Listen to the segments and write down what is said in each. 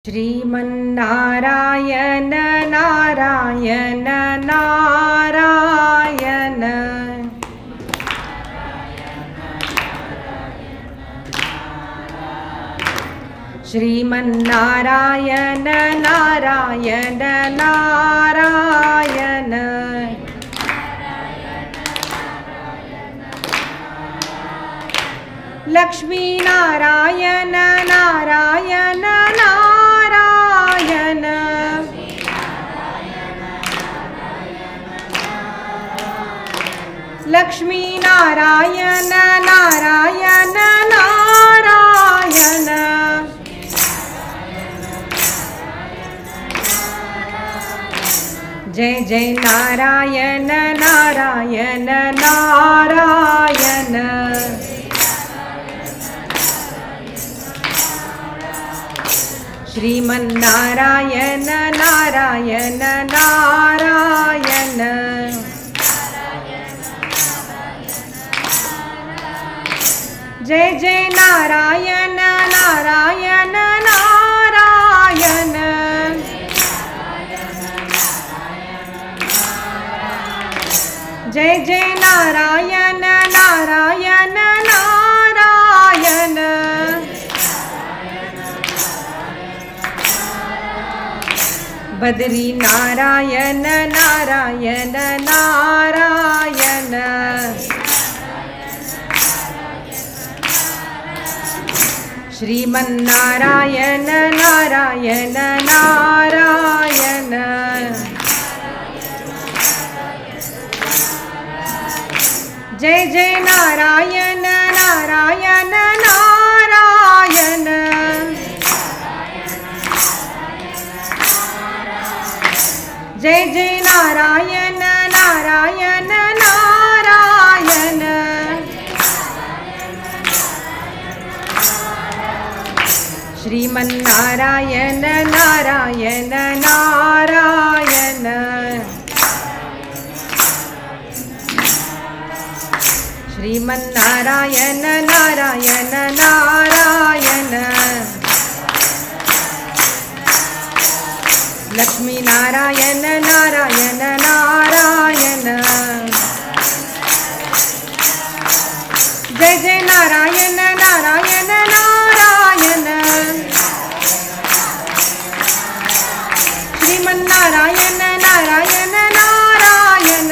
श्रीमन्नारायण नारायण नारायण श्रीमन्नारायण नारायण नारायण लक्ष्मी नारायण नारायण नारायण लक्ष्मी नारायण नारायण नारायण जय जय नारायण नारायण नारायण श्रीमन्नारायण नारायण नारायण जय जय नारायण नारायण नारायण जय जय नारायण नारायण नारायण बद्री नारायण नारायण नारायण श्रीमन्नारायण नारायण नारायण जय जय नारायण नारायण नारायण जय जय नारायण नारायण नारायण श्रीमन्नारायण नारायण नारायण श्रीमन्नारायण नारायण नारायण लक्ष्मी नारायण नारायण नारायण जय जय नारायण नारायण नारायण श्रीमन्नारायण नारायण नारायण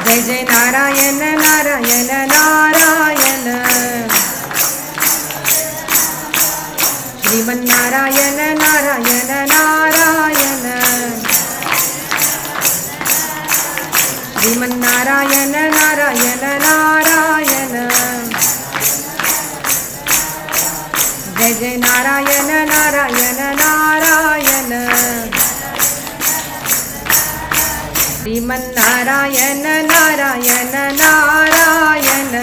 जय जय नारायण नारायण नारायण श्रीमन्नारायण नारायण नारायण श्रीमन्नारायण नारायण नारायण जय जय नारायण नारायण नारायण श्रीमन्नारायण नारायण नारायण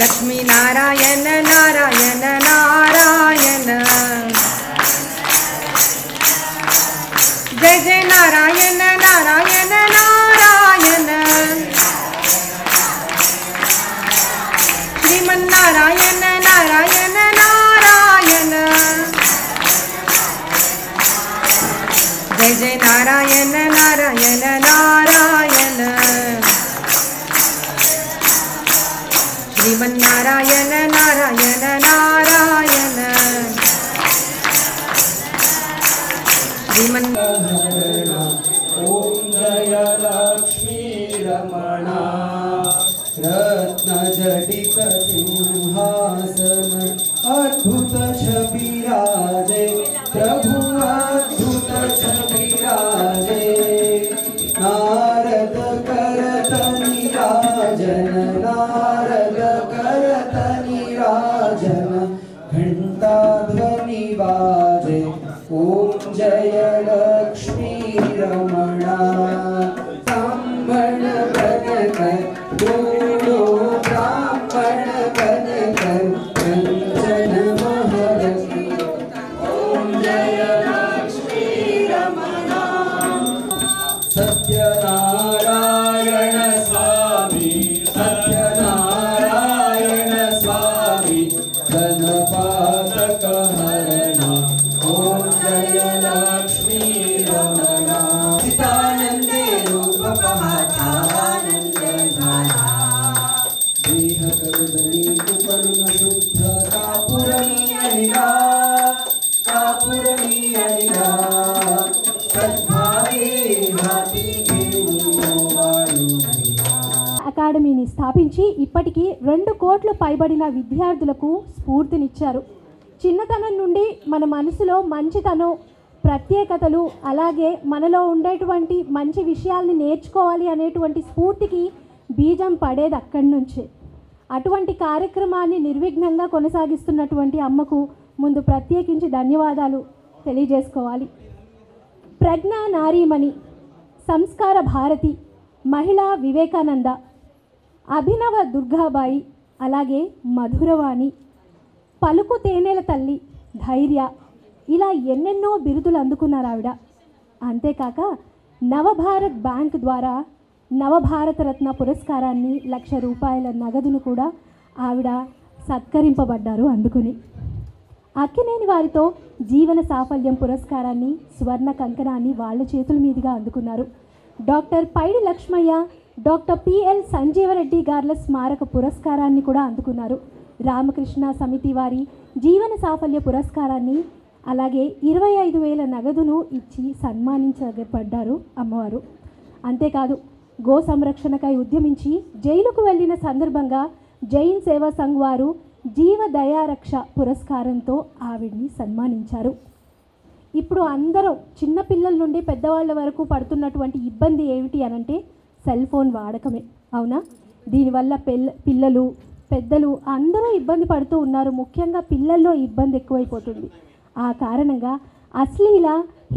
लक्ष्मी नारायण नारायण नारायण जय जय नारायण नारायण नारायण श्रीमन्नारायण नारायण नारायण जय जय नारायण नारायण नारायण श्रीमन्नारायण नारायण नारायण ओम जय लक्ष्मी रमणा रत्नजटित सिंहासन अद्भुत छबिराजे प्रभु अद्भुत छबिराजे नारद करत निराजन नारद करत निराजन घंटा ध्वनि बाजे ओम जय लक्ष्मी रमणा ब्राह्मण बनकर दोड़ो ब्राह्मण बनकर कंचन महल की ओम जय लक्ष्मी रमणा స్నేహ కరుదని కుపలున శుద్ధ కాపురని అనిరా కాపురని అనిరా సద్భావే హాతికే ఉన్నవాడు అకాడమీని స్థాపించి ఇప్పటికీ 2 కోట్ల పైబడిన విద్యార్థులకు స్ఫూర్తినిచ్చారు. చిన్నతనం నుండి మన మనసులో మంచితనం, ప్రత్యేకతలు, అలాగే మనలో ఉండేటువంటి మంచి విషయాల్ని నేర్చుకోవాలి అనేటువంటి స్ఫూర్తికి బీజం పడేది అక్కడి నుంచే. అటువంటి కార్యక్రమాన్ని నిర్విఘ్నంగా కొనసాగిస్తున్నటువంటి అమ్మకు ముందు ప్రత్యేకించి ధన్యవాదాలు తెలియజేసుకోవాలి. ప్రజ్ఞా నారీమణి, సంస్కార భారతి, మహిళా వివేకానంద, అభినవ దుర్గాబాయి, అలాగే మధురవాణి, పలుకు తేనెల తల్లి, ధైర్య, ఇలా ఎన్నెన్నో బిరుదులు అందుకున్నారు ఆవిడ. అంతేకాక నవభారత్ బ్యాంక్ ద్వారా నవభారత రత్న పురస్కారాన్ని, 1,00,000 రూపాయల నగదును కూడా ఆవిడ సత్కరింపబడ్డారు అందుకుని. అక్కినేని వారితో జీవన సాఫల్యం పురస్కారాన్ని, స్వర్ణ కంకణాన్ని వాళ్ళ చేతుల మీదుగా అందుకున్నారు. డాక్టర్ పైడి లక్ష్మయ్య, డాక్టర్ పిఎల్ సంజీవరెడ్డి గార్ల స్మారక పురస్కారాన్ని కూడా అందుకున్నారు. రామకృష్ణ సమితి వారి జీవన సాఫల్య పురస్కారాన్ని, అలాగే 25,000 నగదును ఇచ్చి సన్మానించబడ్డారు అమ్మవారు. అంతేకాదు గో సంరక్షణకై ఉద్యమించి జైలుకు వెళ్ళిన సందర్భంగా జైన్ సేవా సంఘ్ వారు జీవ దయారక్ష పురస్కారంతో ఆవిడ్ని సన్మానించారు. ఇప్పుడు అందరం చిన్నపిల్లల నుండి పెద్దవాళ్ళ వరకు పడుతున్నటువంటి ఇబ్బంది ఏమిటి అనంటే సెల్ ఫోన్ వాడకమే, అవునా? దీనివల్ల పిల్లలు పెద్దలు అందరూ ఇబ్బంది పడుతూ ఉన్నారు. ముఖ్యంగా పిల్లల్లో ఇబ్బంది ఎక్కువైపోతుంది. ఆ కారణంగా అశ్లీల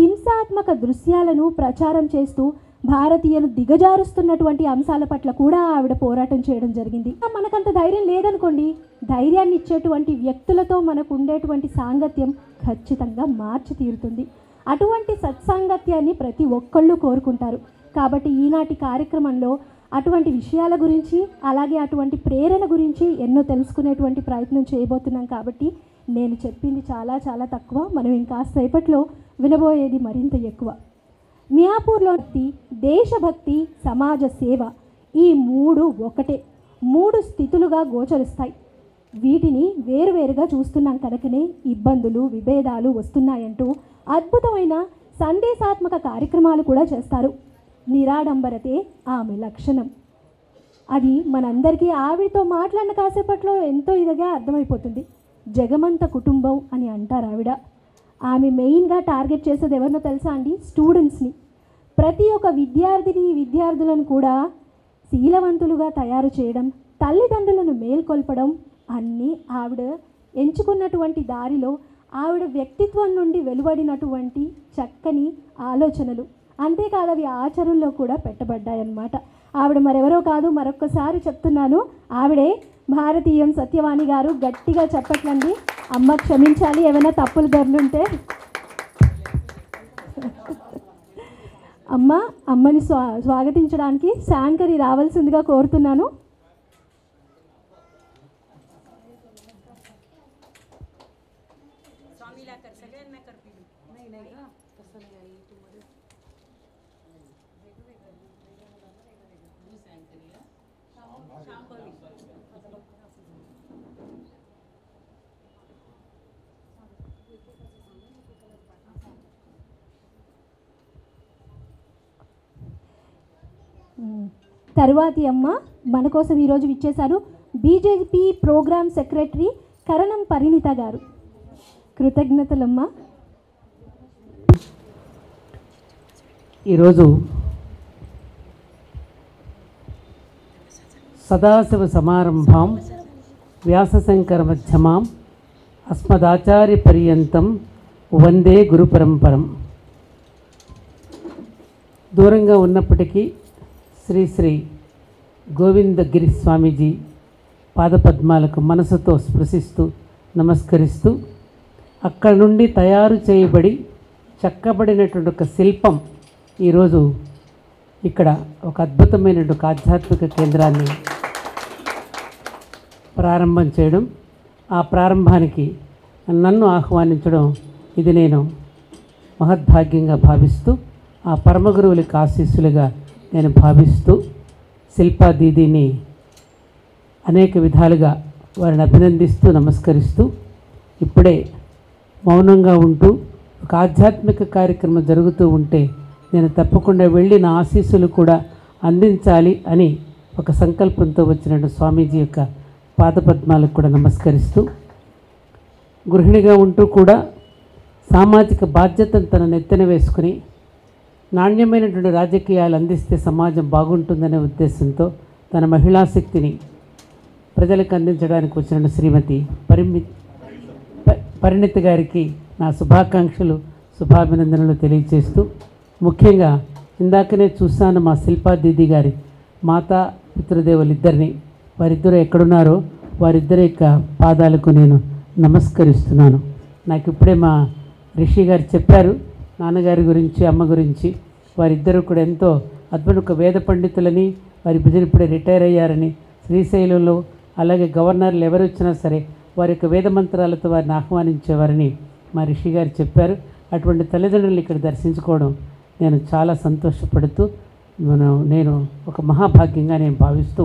హింసాత్మక దృశ్యాలను ప్రచారం చేస్తూ భారతీయులు దిగజారుస్తున్నటువంటి అంశాల పట్ల కూడా ఆవిడ పోరాటం చేయడం జరిగింది. మనకంత ధైర్యం లేదనుకోండి, ధైర్యాన్ని ఇచ్చేటువంటి వ్యక్తులతో మనకు ఉండేటువంటి సాంగత్యం ఖచ్చితంగా మార్చి తీరుతుంది. అటువంటి సత్సాంగత్యాన్ని ప్రతి ఒక్కళ్ళు కోరుకుంటారు. కాబట్టి ఈనాటి కార్యక్రమంలో అటువంటి విషయాల గురించి, అలాగే అటువంటి ప్రేరణ గురించి ఎన్నో తెలుసుకునేటువంటి ప్రయత్నం చేయబోతున్నాం. కాబట్టి నేను చెప్పింది చాలా చాలా తక్కువ, మనం ఇంకాసేపట్లో వినబోయేది మరింత ఎక్కువ. మియాపూర్లో దేశభక్తి, సమాజ సేవ, ఈ 3 ఒకటే, 3 స్థితులుగా గోచరిస్తాయి. వీటిని వేరువేరుగా చూస్తున్నాం కనుకనే ఇబ్బందులు, విభేదాలు వస్తున్నాయంటూ అద్భుతమైన సందేశాత్మక కార్యక్రమాలు కూడా చేస్తారు. నిరాడంబరతే ఆమె లక్షణం. అది మనందరికీ ఆవిడతో మాట్లాడిన కాసేపట్లో ఎంతో ఇదిగా అర్థమైపోతుంది. జగమంత కుటుంబం అని అంటారు ఆవిడ. ఆమె మెయిన్గా టార్గెట్ చేసేది ఎవరినో తెలుసా అండి? స్టూడెంట్స్ని. ప్రతి ఒక్క విద్యార్థులను కూడా శీలవంతులుగా తయారు చేయడం, తల్లిదండ్రులను మేల్కొల్పడం అన్నీ ఆవిడ ఎంచుకున్నటువంటి దారిలో ఆవిడ వ్యక్తిత్వం నుండి వెలువడినటువంటి చక్కని ఆలోచనలు. అంతేకాదు అవి ఆచరణలో కూడా పెట్టబడ్డాయన్నమాట. ఆవిడ మరెవరో కాదు, మరొక్కసారి చెప్తున్నాను, ఆవిడే భారతీయం సత్యవాణి గారు. గట్టిగా చెప్పట్లండి. అమ్మ క్షమించాలి ఏమైనా తప్పులు దొర్లుంటే. అమ్మని స్వాగతించడానికి శాంకరి రావాల్సిందిగా కోరుతున్నాను. తరువాతి అమ్మ మన కోసం ఈరోజు విచ్చేశారు బీజేపీ ప్రోగ్రామ్ సెక్రటరీ కరణం పరిణిత గారు. కృతజ్ఞతలమ్మ. ఈరోజు సదాశివ సమారంభాం వ్యాసశంకర మధ్యమాం అస్మదాచార్య పర్యంతం వందే గురు పరంపరం. దూరంగా ఉన్నప్పటికీ శ్రీ శ్రీ గోవిందగిరి స్వామీజీ పాదపద్మాలకు మనసుతో స్పృశిస్తూ నమస్కరిస్తూ, అక్కడ నుండి తయారు చేయబడి చెక్కబడినటువంటి ఒక శిల్పం ఈరోజు ఇక్కడ ఒక అద్భుతమైనటువంటి ఆధ్యాత్మిక కేంద్రాన్ని ప్రారంభం చేయడం, ఆ ప్రారంభానికి నన్ను ఆహ్వానించడం, ఇది నేను మహద్భాగ్యంగా భావిస్తూ, ఆ పరమగురువులకి ఆశీస్సులుగా నేను భావిస్తూ, శిల్పా దీదీని అనేక విధాలుగా వారిని అభినందిస్తూ నమస్కరిస్తూ ఇప్పుడే మౌనంగా ఉంటూ ఒక ఆధ్యాత్మిక కార్యక్రమం జరుగుతూ ఉంటే నేను తప్పకుండా వెళ్ళి నా ఆశీస్సులు కూడా అందించాలి అని ఒక సంకల్పంతో వచ్చిన స్వామీజీ యొక్క పాదపద్మాలకు కూడా నమస్కరిస్తూ గృహిణిగా ఉంటూ కూడా సామాజిక బాధ్యతను తన నెత్తిన వేసుకుని నాణ్యమైనటువంటి రాజకీయాలు అందిస్తే సమాజం బాగుంటుందనే ఉద్దేశంతో తన మహిళా శక్తిని ప్రజలకు అందించడానికి వచ్చిన శ్రీమతి పరిణితి గారికి నా శుభాకాంక్షలు శుభాభినందనలు తెలియజేస్తూ ముఖ్యంగా ఇందాకనే చూశాను మా శిల్పా దీది గారి మాతా పితృదేవులిద్దరిని, వారిద్దరూ ఎక్కడున్నారో వారిద్దరి యొక్క పాదాలకు నేను నమస్కరిస్తున్నాను. నాకు ఇప్పుడే మా రిషి గారు చెప్పారు నాన్నగారి గురించి, అమ్మ గురించి. వారిద్దరూ కూడా ఎంతో అద్భుత ఒక వేద పండితులని, వారి బిడ్డలు ఇప్పుడే రిటైర్ అయ్యారని, శ్రీశైలంలో అలాగే గవర్నర్లు ఎవరు వచ్చినా సరే వారి యొక్క వేద మంత్రాలతో వారిని ఆహ్వానించేవారని మా రిషి గారు చెప్పారు. అటువంటి తల్లిదండ్రులు ఇక్కడ దర్శించుకోవడం నేను చాలా సంతోషపడుతూ నేను ఒక మహాభాగ్యంగా నేను భావిస్తూ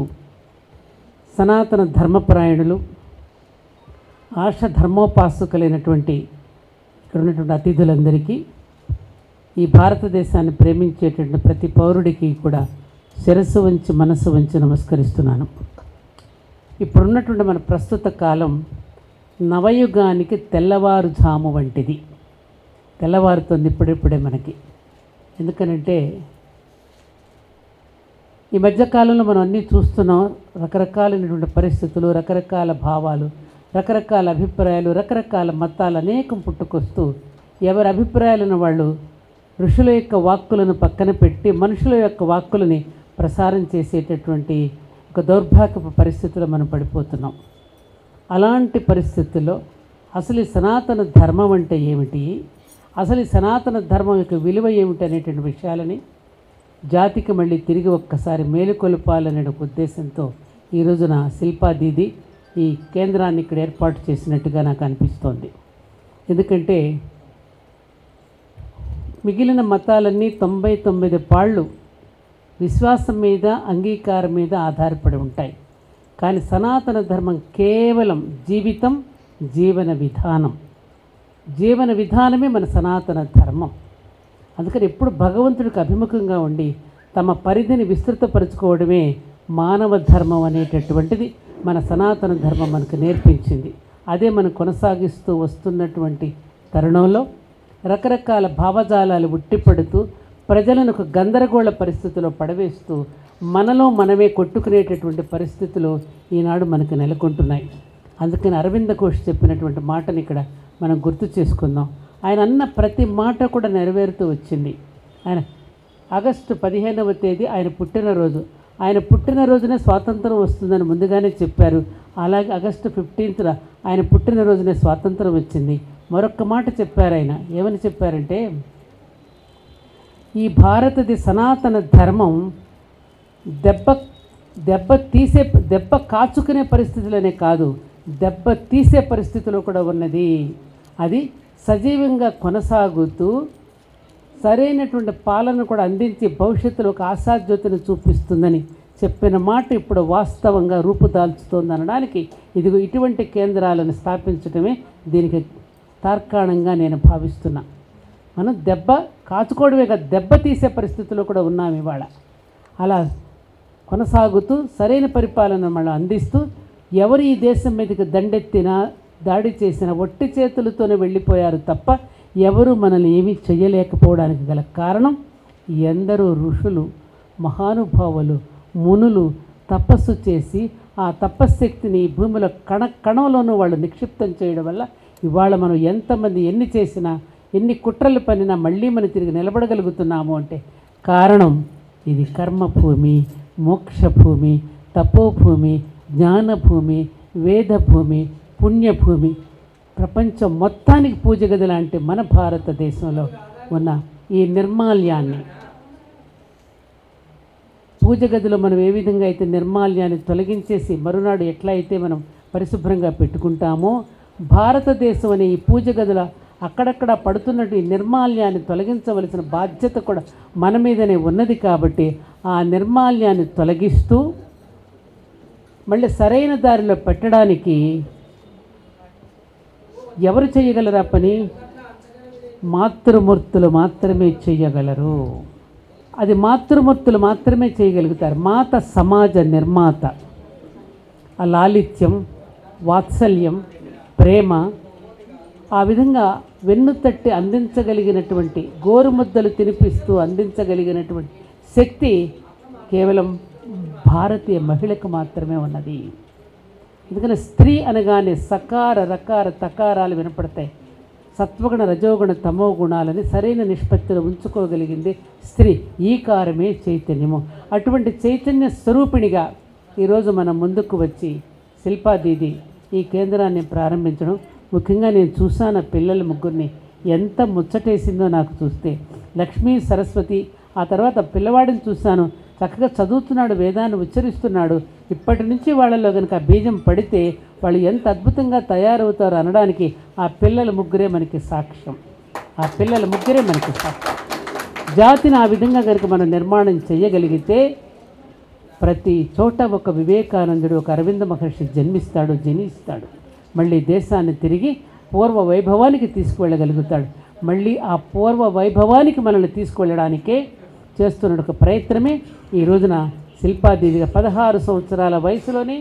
సనాతన ధర్మపరాయణులు ఆర్ష ధర్మోపాసకులైనటువంటి ఇక్కడ ఉన్నటువంటి అతిథులందరికీ, ఈ భారతదేశాన్ని ప్రేమించేటువంటి ప్రతి పౌరుడికి కూడా శిరస్సు వంచి మనస్సు వంచి నమస్కరిస్తున్నాను. ఇప్పుడున్నటువంటి మన ప్రస్తుత కాలం నవయుగానికి తెల్లవారుజాము వంటిది. తెల్లవారుతుంది ఇప్పుడిప్పుడే మనకి. ఎందుకనంటే ఈ మధ్యకాలంలో మనం అన్నీ చూస్తున్నాం. రకరకాలైనటువంటి పరిస్థితులు, రకరకాల భావాలు, రకరకాల అభిప్రాయాలు, రకరకాల మతాలు అనేకం పుట్టుకొస్తూ ఎవరి అభిప్రాయాలను వాళ్ళు ఋషుల యొక్క వాక్కులను పక్కన పెట్టి మనుషుల యొక్క వాక్కులని ప్రసారం చేసేటటువంటి ఒక దౌర్భాగ్యపు పరిస్థితుల్లో మనం పడిపోతున్నాం. అలాంటి పరిస్థితుల్లో అసలు ఈ సనాతన ధర్మం అంటే ఏమిటి, అసలు ఈ సనాతన ధర్మం యొక్క విలువ ఏమిటి అనేటువంటి విషయాలని జాతికి మళ్ళీ తిరిగి ఒక్కసారి మేలుకొల్పాలనే ఒక ఉద్దేశంతో ఈ రోజున శిల్పా దీది ఈ కేంద్రాన్ని ఇక్కడ ఏర్పాటు చేసినట్టుగా నాకు అనిపిస్తోంది. ఎందుకంటే మిగిలిన మతాలన్నీ 99 పాళ్ళు విశ్వాసం మీద, అంగీకారం మీద ఆధారపడి ఉంటాయి. కానీ సనాతన ధర్మం కేవలం జీవితం, జీవన విధానం. జీవన విధానమే మన సనాతన ధర్మం. అందుకని ఎప్పుడు భగవంతుడికి అభిముఖంగా ఉండి తమ పరిధిని విస్తృతపరచుకోవడమే మానవ ధర్మం అనేటటువంటిది మన సనాతన ధర్మం మనకు నేర్పించింది. అదే మనం కొనసాగిస్తూ వస్తున్నటువంటి తరుణంలో రకరకాల భావజాలాలు ఉట్టిపడుతూ ప్రజలను ఒక గందరగోళ పరిస్థితిలో పడవేస్తూ మనలో మనమే కొట్టుకునేటటువంటి పరిస్థితులు ఈనాడు మనకు నెలకొంటున్నాయి. అందుకని అరవింద ఘోష్ చెప్పినటువంటి మాటని ఇక్కడ మనం గుర్తు చేసుకుందాం. ఆయన అన్న ప్రతి మాట కూడా నెరవేరుతూ వచ్చింది. ఆయన ఆగస్టు 15వ తేదీ ఆయన పుట్టినరోజు. ఆయన పుట్టినరోజునే స్వాతంత్రం వస్తుందని ముందుగానే చెప్పారు. అలాగే ఆగస్టు 15న ఆయన పుట్టినరోజునే స్వాతంత్రం వచ్చింది. మరొక మాట చెప్పారు ఆయన. ఏమని చెప్పారంటే, ఈ భారతదేశ సనాతన ధర్మం దెబ్బ కాచుకునే పరిస్థితులనే కాదు, దెబ్బ తీసే పరిస్థితిలో కూడా ఉన్నది. అది సజీవంగా కొనసాగుతూ సరైనటువంటి పాలన కూడా అందించి భవిష్యత్తులో ఒక ఆశాజ్యోతిని చూపిస్తుందని చెప్పిన మాట ఇప్పుడు వాస్తవంగా రూపుదాల్చుతోంది అనడానికి ఇదిగో ఇటువంటి కేంద్రాలను స్థాపించడమే దీనికి తార్కాణంగా నేను భావిస్తున్నా. మనం దెబ్బ కాచుకోవడమే కాదు, దెబ్బ తీసే పరిస్థితుల్లో కూడా ఉన్నాం ఇవాళ. అలా కొనసాగుతూ సరైన పరిపాలన మనం అందిస్తూ ఎవరు ఈ దేశం మీదకి దండెత్తినా దాడి చేసిన ఒట్టి చేతులతోనే వెళ్ళిపోయారు తప్ప ఎవరు మనల్ని ఏమీ చేయలేకపోవడానికి గల కారణం ఎందరో ఋషులు, మహానుభావులు, మునులు తపస్సు చేసి ఆ తపశ్శక్తిని ఈ భూమిలో కణంలోనూ వాళ్ళు నిక్షిప్తం చేయడం వల్ల ఇవాళ మనం ఎంతమంది ఎన్ని చేసినా, ఎన్ని కుట్రలు పనినా మళ్ళీ మనం తిరిగి నిలబడగలుగుతున్నాము అంటే కారణం ఇది కర్మభూమి, మోక్షభూమి, తపోభూమి, జ్ఞానభూమి, వేదభూమి, పుణ్యభూమి. ప్రపంచం మొత్తానికి పూజ గది లాంటి మన భారతదేశంలో ఉన్న ఈ నిర్మాల్యాన్ని, పూజ గదిలో మనం ఏ విధంగా అయితే నిర్మాల్యాన్ని తొలగించేసి మరునాడు ఎట్లా అయితే మనం పరిశుభ్రంగా పెట్టుకుంటామో, భారతదేశం అనే ఈ పూజ గదుల అక్కడక్కడ పడుతున్నట్టు ఈ నిర్మాల్యాన్ని తొలగించవలసిన బాధ్యత కూడా మన మీదనే ఉన్నది. కాబట్టి ఆ నిర్మాల్యాన్ని తొలగిస్తూ మళ్ళీ సరైన దారిలో పెట్టడానికి ఎవరు చేయగలరా పని? మాతృమూర్తులు మాత్రమే చేయగలరు. అది మాతృమూర్తులు మాత్రమే చేయగలుగుతారు. మాత సమాజ నిర్మాత. ఆ లాలిత్యం, వాత్సల్యం, ప్రేమ ఆ విధంగా వెన్నుతట్టి అందించగలిగినటువంటి, గోరుముద్దలు తినిపిస్తూ అందించగలిగినటువంటి శక్తి కేవలం భారతీయ మహిళకు మాత్రమే ఉన్నది. ఎందుకంటే స్త్రీ అనగానే సకార రకార తకారాలు వినపడతాయి. సత్వగుణ రజోగుణ తమో గుణాలని సరైన నిష్పత్తిలో ఉంచుకోగలిగింది స్త్రీ. ఈ కారమే చైతన్యము. అటువంటి చైతన్య స్వరూపిణిగా ఈరోజు మనం ముందుకు వచ్చి శిల్పా దీది ఈ కేంద్రాన్ని ప్రారంభించడం, ముఖ్యంగా నేను చూసాను పిల్లల ముగ్గురిని, ఎంత ముచ్చటేసిందో నాకు చూస్తే. లక్ష్మీ సరస్వతి, ఆ తర్వాత పిల్లవాడిని చూశాను, చక్కగా చదువుతున్నాడు, వేదాన్ని ఉచ్చరిస్తున్నాడు. ఇప్పటి నుంచి వాళ్ళలో కనుక బీజం పడితే వాళ్ళు ఎంత అద్భుతంగా తయారవుతారో అనడానికి ఆ పిల్లల ముగ్గురే మనకి సాక్ష్యం. ఆ పిల్లల ముగ్గురే మనకి సాక్ష్యం. జాతిని ఆ విధంగా కనుక మనం నిర్మాణం చేయగలిగితే ప్రతి చోట ఒక వివేకానందుడు, ఒక అరవింద మహర్షి జన్మిస్తాడు, జనిస్తాడు. మళ్ళీ దేశాన్ని తిరిగి పూర్వ వైభవానికి తీసుకువెళ్ళగలుగుతాడు. మళ్ళీ ఆ పూర్వ వైభవానికి మనల్ని తీసుకువెళ్ళడానికే చేస్తున్న ఒక ప్రయత్నమే ఈ రోజున శిల్పాదీదిగా 16 సంవత్సరాల వయసులోనే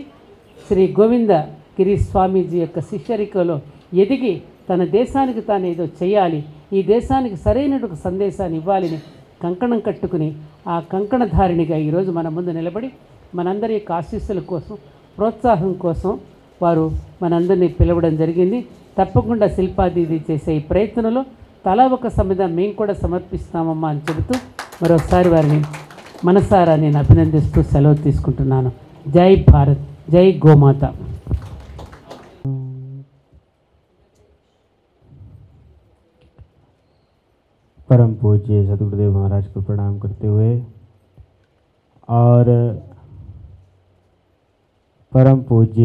శ్రీ గోవింద గిరి స్వామీజీ యొక్క శిష్యరికలో ఎదిగి తన దేశానికి తాను ఏదో చేయాలి, ఈ దేశానికి సరైన ఒక సందేశాన్ని ఇవ్వాలని కంకణం కట్టుకుని ఆ కంకణధారిణిగా ఈరోజు మన ముందు నిలబడి మనందరి యొక్క ఆశీస్సుల కోసం, ప్రోత్సాహం కోసం వారు మనందరినీ పిలవడం జరిగింది. తప్పకుండా శిల్పాదీది చేసే ఈ ప్రయత్నంలో తలా ఒక సమిధం మేము కూడా సమర్పిస్తామమ్మా అని చెబుతూ మరోసారి వారిని మనసారా నేను అభినందిస్తూ సెలవు తీసుకుంటున్నాను. జై భారత్, జై గోమాత. परम पूज्य सतगुरुदेव महाराज को प्रणाम करते हुए और परम पूज्य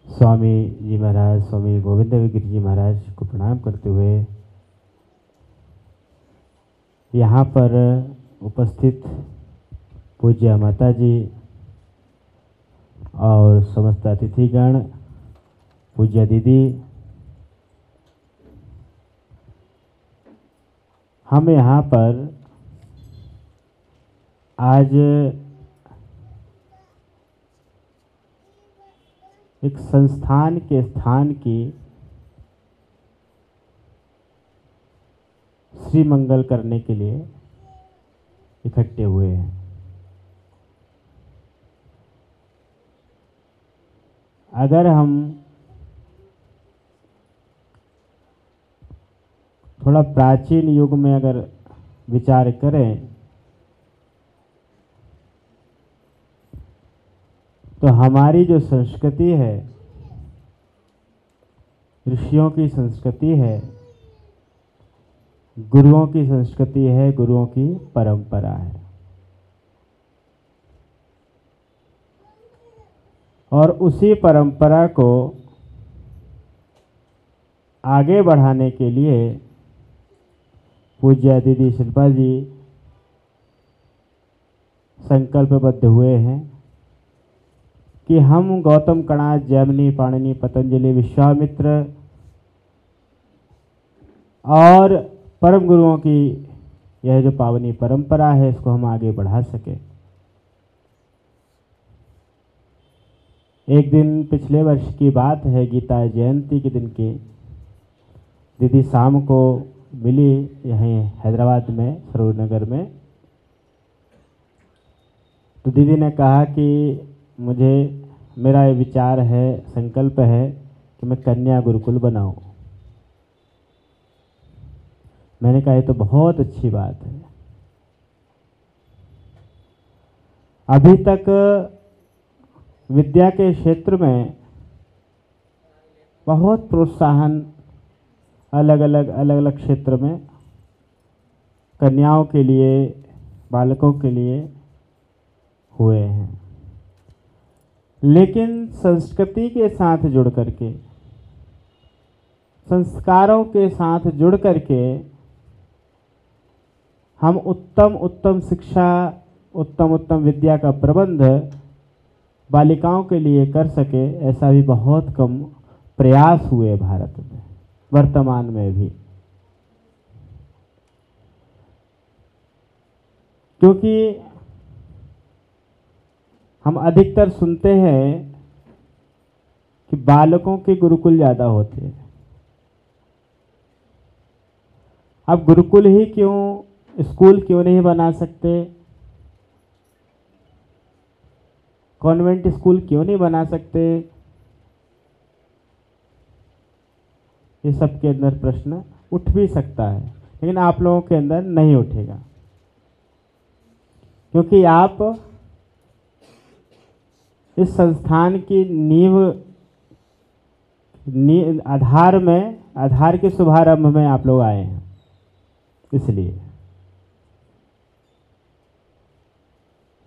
स्वामी जी महाराज, स्वामी गोविंद गिरि जी महाराज को प्रणाम करते हुए यहाँ पर उपस्थित पूज्य माता जी और समस्त अतिथिगण, पूज्य दीदी, हम यहाँ पर आज एक संस्थान के स्थान की श्री मंगल करने के लिए इकट्ठे हुए हैं। अगर हम थोड़ा प्राचीन युग में अगर विचार करें तो हमारी जो संस्कृति है, ऋषियों की संस्कृति है, गुरुओं की संस्कृति है, गुरुओं की परंपरा है। और उसी परंपरा को आगे बढ़ाने के लिए पूज्य दीदी शिल्पा जी संकल्पबद्ध हुए हैं कि हम गौतम कणाद, जैमिनी, पाणिनि, पतंजलि, विश्वामित्र और परम गुरुओं की यह जो पावनी परंपरा है इसको हम आगे बढ़ा सके। एक दिन पिछले वर्ष की बात है, गीता जयंती के दिन की, दीदी शाम को मिली यहीं हैदराबाद में, सरूरनगर में। तो दीदी ने कहा कि मुझे, मेरा ये विचार है, संकल्प है कि मैं कन्या गुरुकुल बनाऊं। मैंने कहा ये तो बहुत अच्छी बात है। अभी तक विद्या के क्षेत्र में बहुत प्रोत्साहन अलग अलग क्षेत्र में कन्याओं के लिए, बालकों के लिए हुए हैं, लेकिन संस्कृति के साथ जुड़ करके, संस्कारों के साथ जुड़ करके हम उत्तम शिक्षा उत्तम उत्तम विद्या का प्रबंध बालिकाओं के लिए कर सके, ऐसा भी बहुत कम प्रयास हुए भारत में वर्तमान में भी। क्योंकि हम अधिकतर सुनते हैं कि बालकों के गुरुकुल ज़्यादा होते हैं। अब गुरुकुल ही क्यों, स्कूल क्यों नहीं बना सकते, कॉन्वेंट स्कूल क्यों नहीं बना सकते, ये सब के अंदर प्रश्न उठ भी सकता है, लेकिन आप लोगों के अंदर नहीं उठेगा, क्योंकि आप इस संस्थान की आधार के शुभारंभ में आप लोग आए हैं। इसलिए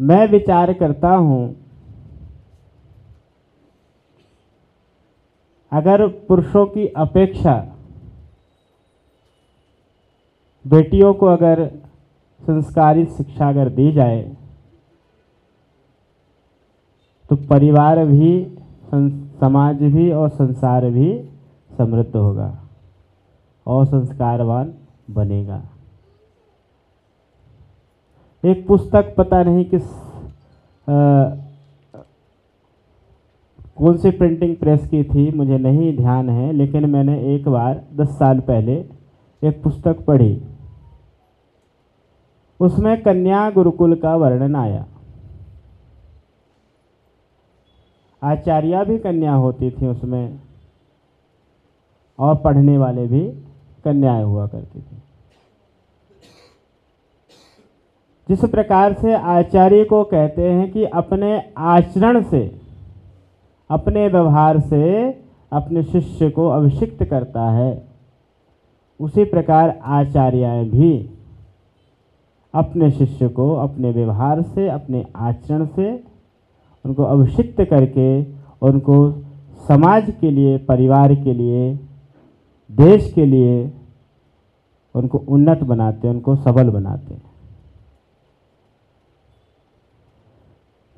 मैं विचार करता हूं, अगर पुरुषों की अपेक्षा बेटियों को अगर संस्कारित शिक्षा अगर दी जाए तो परिवार भी, समाज भी और संसार भी समृद्ध होगा और संस्कारवान बनेगा। एक पुस्तक पता नहीं किस कौन सी प्रिंटिंग प्रेस की थी, मुझे नहीं ध्यान है, लेकिन मैंने एक बार 10 साल पहले एक पुस्तक पढ़ी, उसमें कन्या गुरुकुल का वर्णन आया। आचार्या भी कन्या होती थी उसमें और पढ़ने वाले भी कन्याएं हुआ करती थी। जिस प्रकार से आचार्य को कहते हैं कि अपने आचरण से, अपने व्यवहार से अपने शिष्य को अभिषिक्त करता है, उसी प्रकार आचार्याएं भी अपने शिष्य को अपने व्यवहार से, अपने आचरण से उनको अभिषिक्त करके उनको समाज के लिए, परिवार के लिए, देश के लिए उनको उन्नत बनाते, उनको सबल बनाते।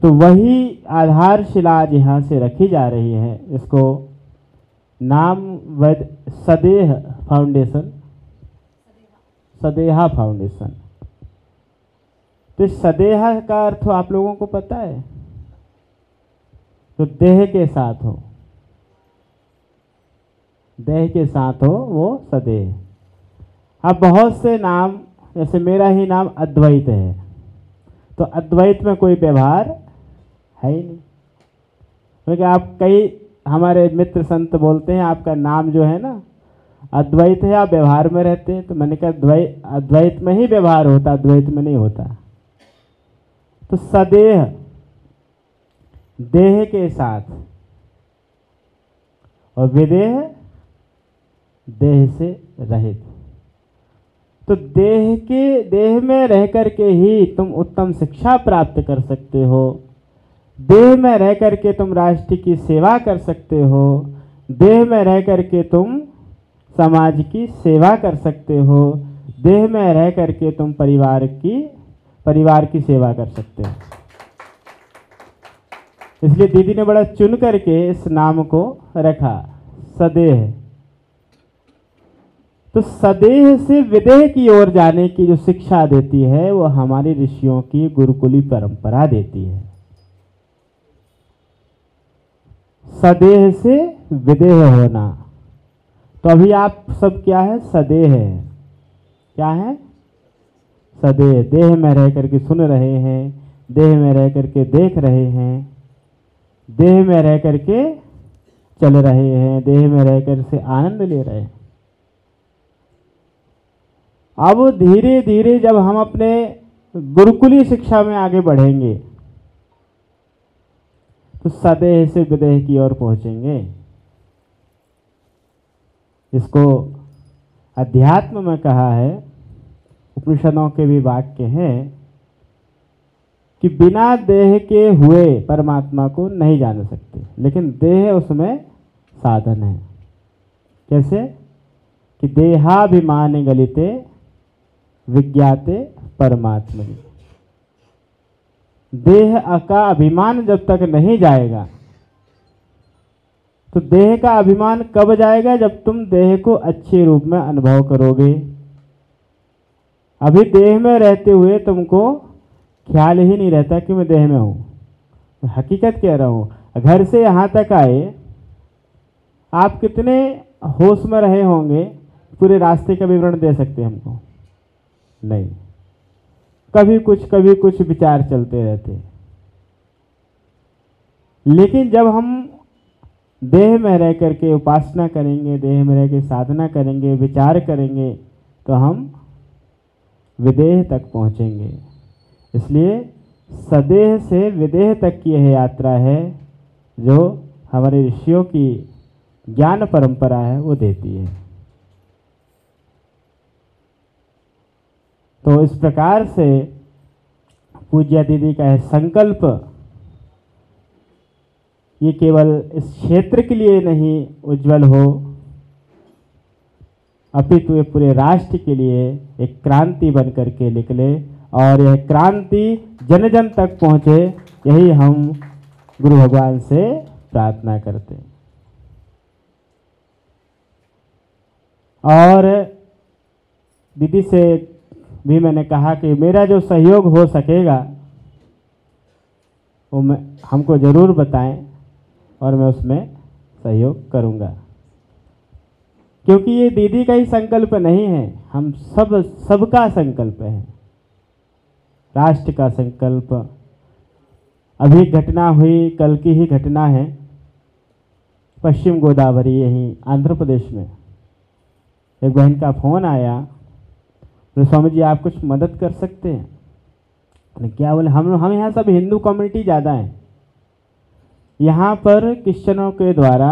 तो वही आधारशिला आज यहाँ से रखी जा रही है। इसको नाम सदेह फाउंडेशन, सदेहा फाउंडेशन। तो सदेहा का अर्थ आप लोगों को पता है, तो देह के साथ हो, देह के साथ हो वो सदेह। अब बहुत से नाम, जैसे मेरा ही नाम अद्वैत है, तो अद्वैत में कोई व्यवहार है ही नहीं, क्योंकि आप कई हमारे मित्र संत बोलते हैं आपका नाम जो है ना अद्वैत है, आप व्यवहार में रहते हैं। तो मैंने कहा अद्वैत में ही व्यवहार होता, अद्वैत में नहीं होता। तो सदेह देह के साथ और विदेह देह से रहित। तो देह में रह करके ही तुम उत्तम शिक्षा प्राप्त कर सकते हो, देह में रह करके तुम राष्ट्र की सेवा कर सकते हो, देह में रह करके तुम समाज की सेवा कर सकते हो, देह में रह करके तुम परिवार की सेवा कर सकते हो। इसलिए दीदी ने बड़ा चुन करके इस नाम को रखा सदेह। तो सदेह से विदेह की ओर जाने की जो शिक्षा देती है वो हमारी ऋषियों की गुरुकुली परंपरा देती है। सदेह से विदेह होना। तो अभी आप सब क्या है, सदेह है। क्या है, सदेह। देह में रह करके सुन रहे हैं, देह में रह करके देख रहे हैं, देह में रह करके चल रहे हैं, देह में रह कर से आनंद ले रहे हैं। अब धीरे धीरे जब हम अपने गुरुकुली शिक्षा में आगे बढ़ेंगे तो सदेह से विदेह की ओर पहुंचेंगे। इसको अध्यात्म में कहा है, उपनिषदों के भी वाक्य हैं कि बिना देह के हुए परमात्मा को नहीं जान सकते, लेकिन देह उसमें साधन है। कैसे कि देहाभिमान गलिते विज्ञाते परमात्मनि। देह का अभिमान जब तक नहीं जाएगा, तो देह का अभिमान कब जाएगा? जब तुम देह को अच्छे रूप में अनुभव करोगे। अभी देह में रहते हुए तुमको ख्याल ही नहीं रहता कि मैं देह में हूँ। हकीकत कह रहा हूँ। घर से यहाँ तक आए, आप कितने होश में रहे होंगे? पूरे रास्ते का विवरण दे सकते हैं हमको? नहीं। कभी कुछ विचार चलते रहते। लेकिन जब हम देह में रह करके उपासना करेंगे, देह में रह के साधना करेंगे, विचार करेंगे, तो हम विदेह तक पहुँचेंगे। इसलिए सदेह से विदेह तक की यह यात्रा है जो हमारे ऋषियों की ज्ञान परंपरा है वो देती है। तो इस प्रकार से पूज्य दीदी का यह संकल्प ये केवल इस क्षेत्र के लिए नहीं उज्जवल हो, अपितु ये पूरे राष्ट्र के लिए एक क्रांति बन करके निकले और यह क्रांति जन जन तक पहुँचे, यही हम गुरु भगवान से प्रार्थना करते हैं। और दीदी से भी मैंने कहा कि मेरा जो सहयोग हो सकेगा वो हमको ज़रूर बताएं और मैं उसमें सहयोग करूंगा, क्योंकि ये दीदी का ही संकल्प नहीं है, हम सबका संकल्प है, राष्ट्र का संकल्प। अभी घटना हुई, कल की ही घटना है, पश्चिम गोदावरी यहीं आंध्र प्रदेश में एक बहन का फ़ोन आया, बोले स्वामी जी आप कुछ मदद कर सकते हैं? मैंने क्या? बोले हम यहाँ सब हिंदू कम्युनिटी ज़्यादा हैं, यहाँ पर क्रिश्चियनों के द्वारा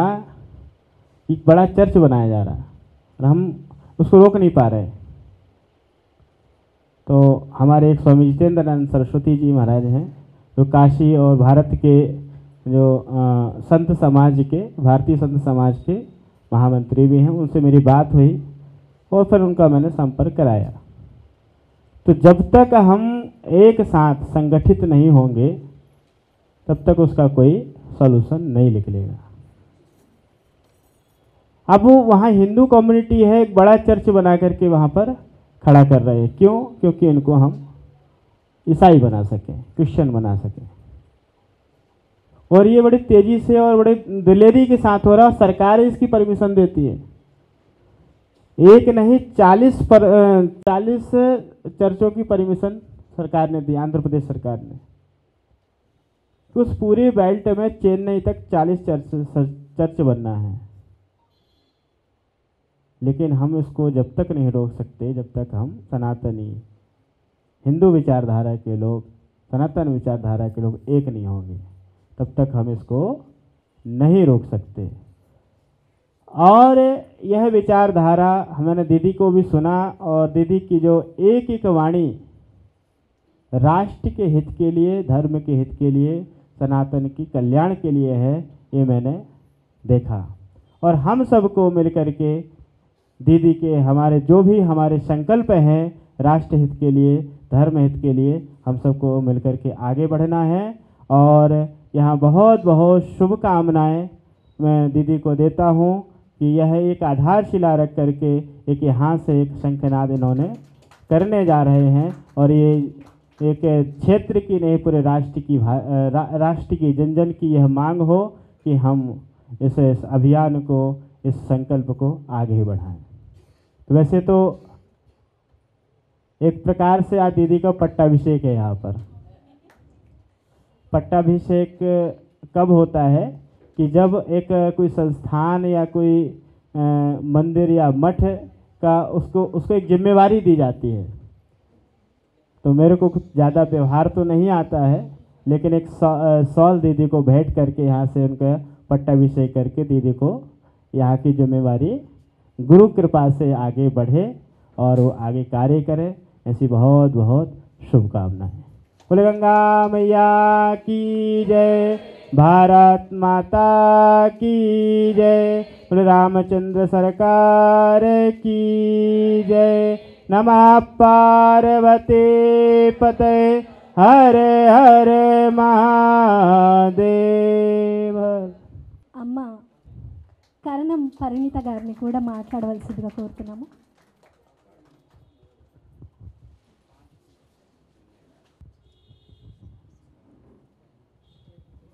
एक बड़ा चर्च बनाया जा रहा है और हम उसको रोक नहीं पा रहे। तो हमारे एक स्वामी जितेंद्रानंद सरस्वती जी महाराज हैं जो काशी और भारत के जो संत समाज के, भारतीय संत समाज के महामंत्री भी हैं, उनसे मेरी बात हुई और फिर उनका मैंने संपर्क कराया। तो जब तक हम एक साथ संगठित नहीं होंगे तब तक उसका कोई सॉल्यूशन नहीं निकलेगा। अब वो वहाँ हिंदू कम्युनिटी है, एक बड़ा चर्च बना करके वहाँ पर खड़ा कर रहे हैं। क्यों? क्योंकि इनको हम ईसाई बना सकें, क्रिश्चियन बना सकें। और ये बड़ी तेजी से और बड़े दिलेरी के साथ हो रहा है। सरकार इसकी परमिशन देती है। एक नहीं 40 चर्चों की परमिशन सरकार ने दी, आंध्र प्रदेश सरकार ने। तो उस पूरे बेल्ट में चेन्नई तक 40 चर्च बनना है। लेकिन हम इसको जब तक नहीं रोक सकते, जब तक हम सनातनी हिंदू विचारधारा के लोग, सनातन विचारधारा के लोग एक नहीं होंगे, तब तक हम इसको नहीं रोक सकते। और यह विचारधारा मैंने दीदी को भी सुना, और दीदी की जो एक एक वाणी राष्ट्र के हित के लिए, धर्म के हित के लिए, सनातन की कल्याण के लिए है, ये मैंने देखा। और हम सबको मिलकर के दीदी के हमारे जो भी हमारे संकल्प हैं राष्ट्र हित के लिए, धर्म हित के लिए, हम सबको मिलकर के आगे बढ़ना है। और यहाँ बहुत बहुत शुभकामनाएं मैं दीदी को देता हूँ कि यह एक आधारशिला रख करके एक यहाँ से एक शंखनाद इन्होंने करने जा रहे हैं। और ये एक क्षेत्र की नहीं, पूरे राष्ट्र की जन जन की यह मांग हो कि हम इस अभियान को, इस संकल्प को आगे बढ़ाएं। तो वैसे तो एक प्रकार से आज दीदी का पट्टाभिषेक है। यहाँ पर पट्टाभिषेक कब होता है कि जब एक कोई संस्थान या कोई मंदिर या मठ का उसको एक जिम्मेवारी दी जाती है। तो मेरे को कुछ ज़्यादा व्यवहार तो नहीं आता है, लेकिन एक सॉल दीदी को भेंट करके यहाँ से उनका पट्टाभिषेक करके दीदी को यहाँ की जिम्मेवारी गुरु कृपा से आगे बढ़े और वो आगे कार्य करे। ऐसी बहुत बहुत शुभकामनाएं। बोले गंगा मैया की जय, भारत माता की जय, बोले रामचंद्र सरकार की जय। नमः पार्वते पतये हरे हरे महादेव। అమ్మ కరణం పరిణిత గారిని కూడా మాట్లాడవలసిందిగా కోరుతున్నాము.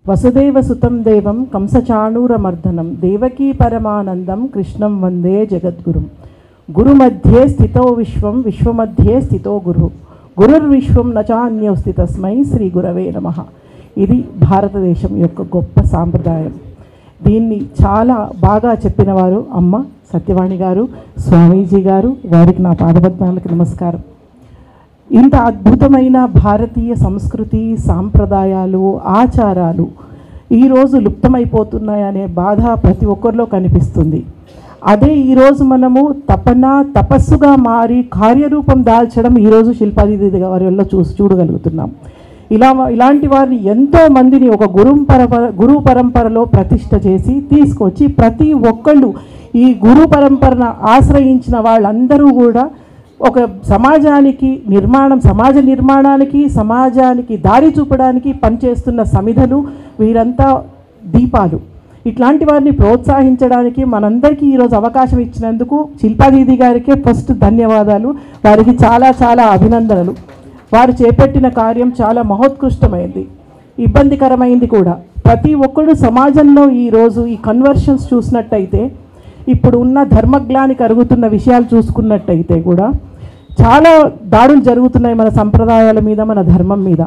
వసుదేవసుతం దేవం కంసచాణూరమర్దనం దేవకీ పరమానందం కృష్ణం వందే జగద్గురుం. గురుమధ్యే స్థితో విశ్వం విశ్వమధ్యే స్థితో గురు గురుర్విశ్వం నచాన్యౌస్తి తస్మై శ్రీ గురవే నమః. ఇది భారతదేశం యొక్క గొప్ప సాంప్రదాయం. దీన్ని చాలా బాగా చెప్పిన వారు అమ్మ సత్యవాణి గారు, స్వామీజీ గారు. వారికి నా పాదపద్మాలకు నమస్కారం. ఇంత అద్భుతమైన భారతీయ సంస్కృతి, సాంప్రదాయాలు, ఆచారాలు ఈరోజు లుప్తమైపోతున్నాయనే బాధ ప్రతి ఒక్కరిలో కనిపిస్తుంది. అదే ఈరోజు మనము తపస్సుగా మారి కార్యరూపం దాల్చడం ఈరోజు శిల్పాదిది వారి వల్ల చూడగలుగుతున్నాం. ఇలాంటి వారిని ఎంతో మందిని ఒక గురు పరంపరలో ప్రతిష్ఠ చేసి తీసుకొచ్చి ప్రతి ఒక్కళ్ళు ఈ గురు పరంపరను ఆశ్రయించిన వాళ్ళందరూ కూడా ఒక సమాజ నిర్మాణానికి సమాజానికి దారి చూపడానికి పనిచేస్తున్న సమిధలు, వీరంతా దీపాలు. ఇట్లాంటి వారిని ప్రోత్సహించడానికి మనందరికీ ఈరోజు అవకాశం ఇచ్చినందుకు శిల్పాదీది గారికే ఫస్ట్ ధన్యవాదాలు. వారికి చాలా చాలా అభినందనలు. వారు చేపట్టిన కార్యం చాలా మహోత్కృష్టమైంది, ఇబ్బందికరమైంది కూడా. ప్రతి ఒక్కరు సమాజంలో ఈరోజు ఈ కన్వర్షన్స్ చూసినట్టయితే, ఇప్పుడు ఉన్న ధర్మగ్లాని కరుగుతున్న విషయాలు చూసుకున్నట్టయితే కూడా చాలా దాడులు జరుగుతున్నాయి మన సంప్రదాయాల మీద, మన ధర్మం మీద.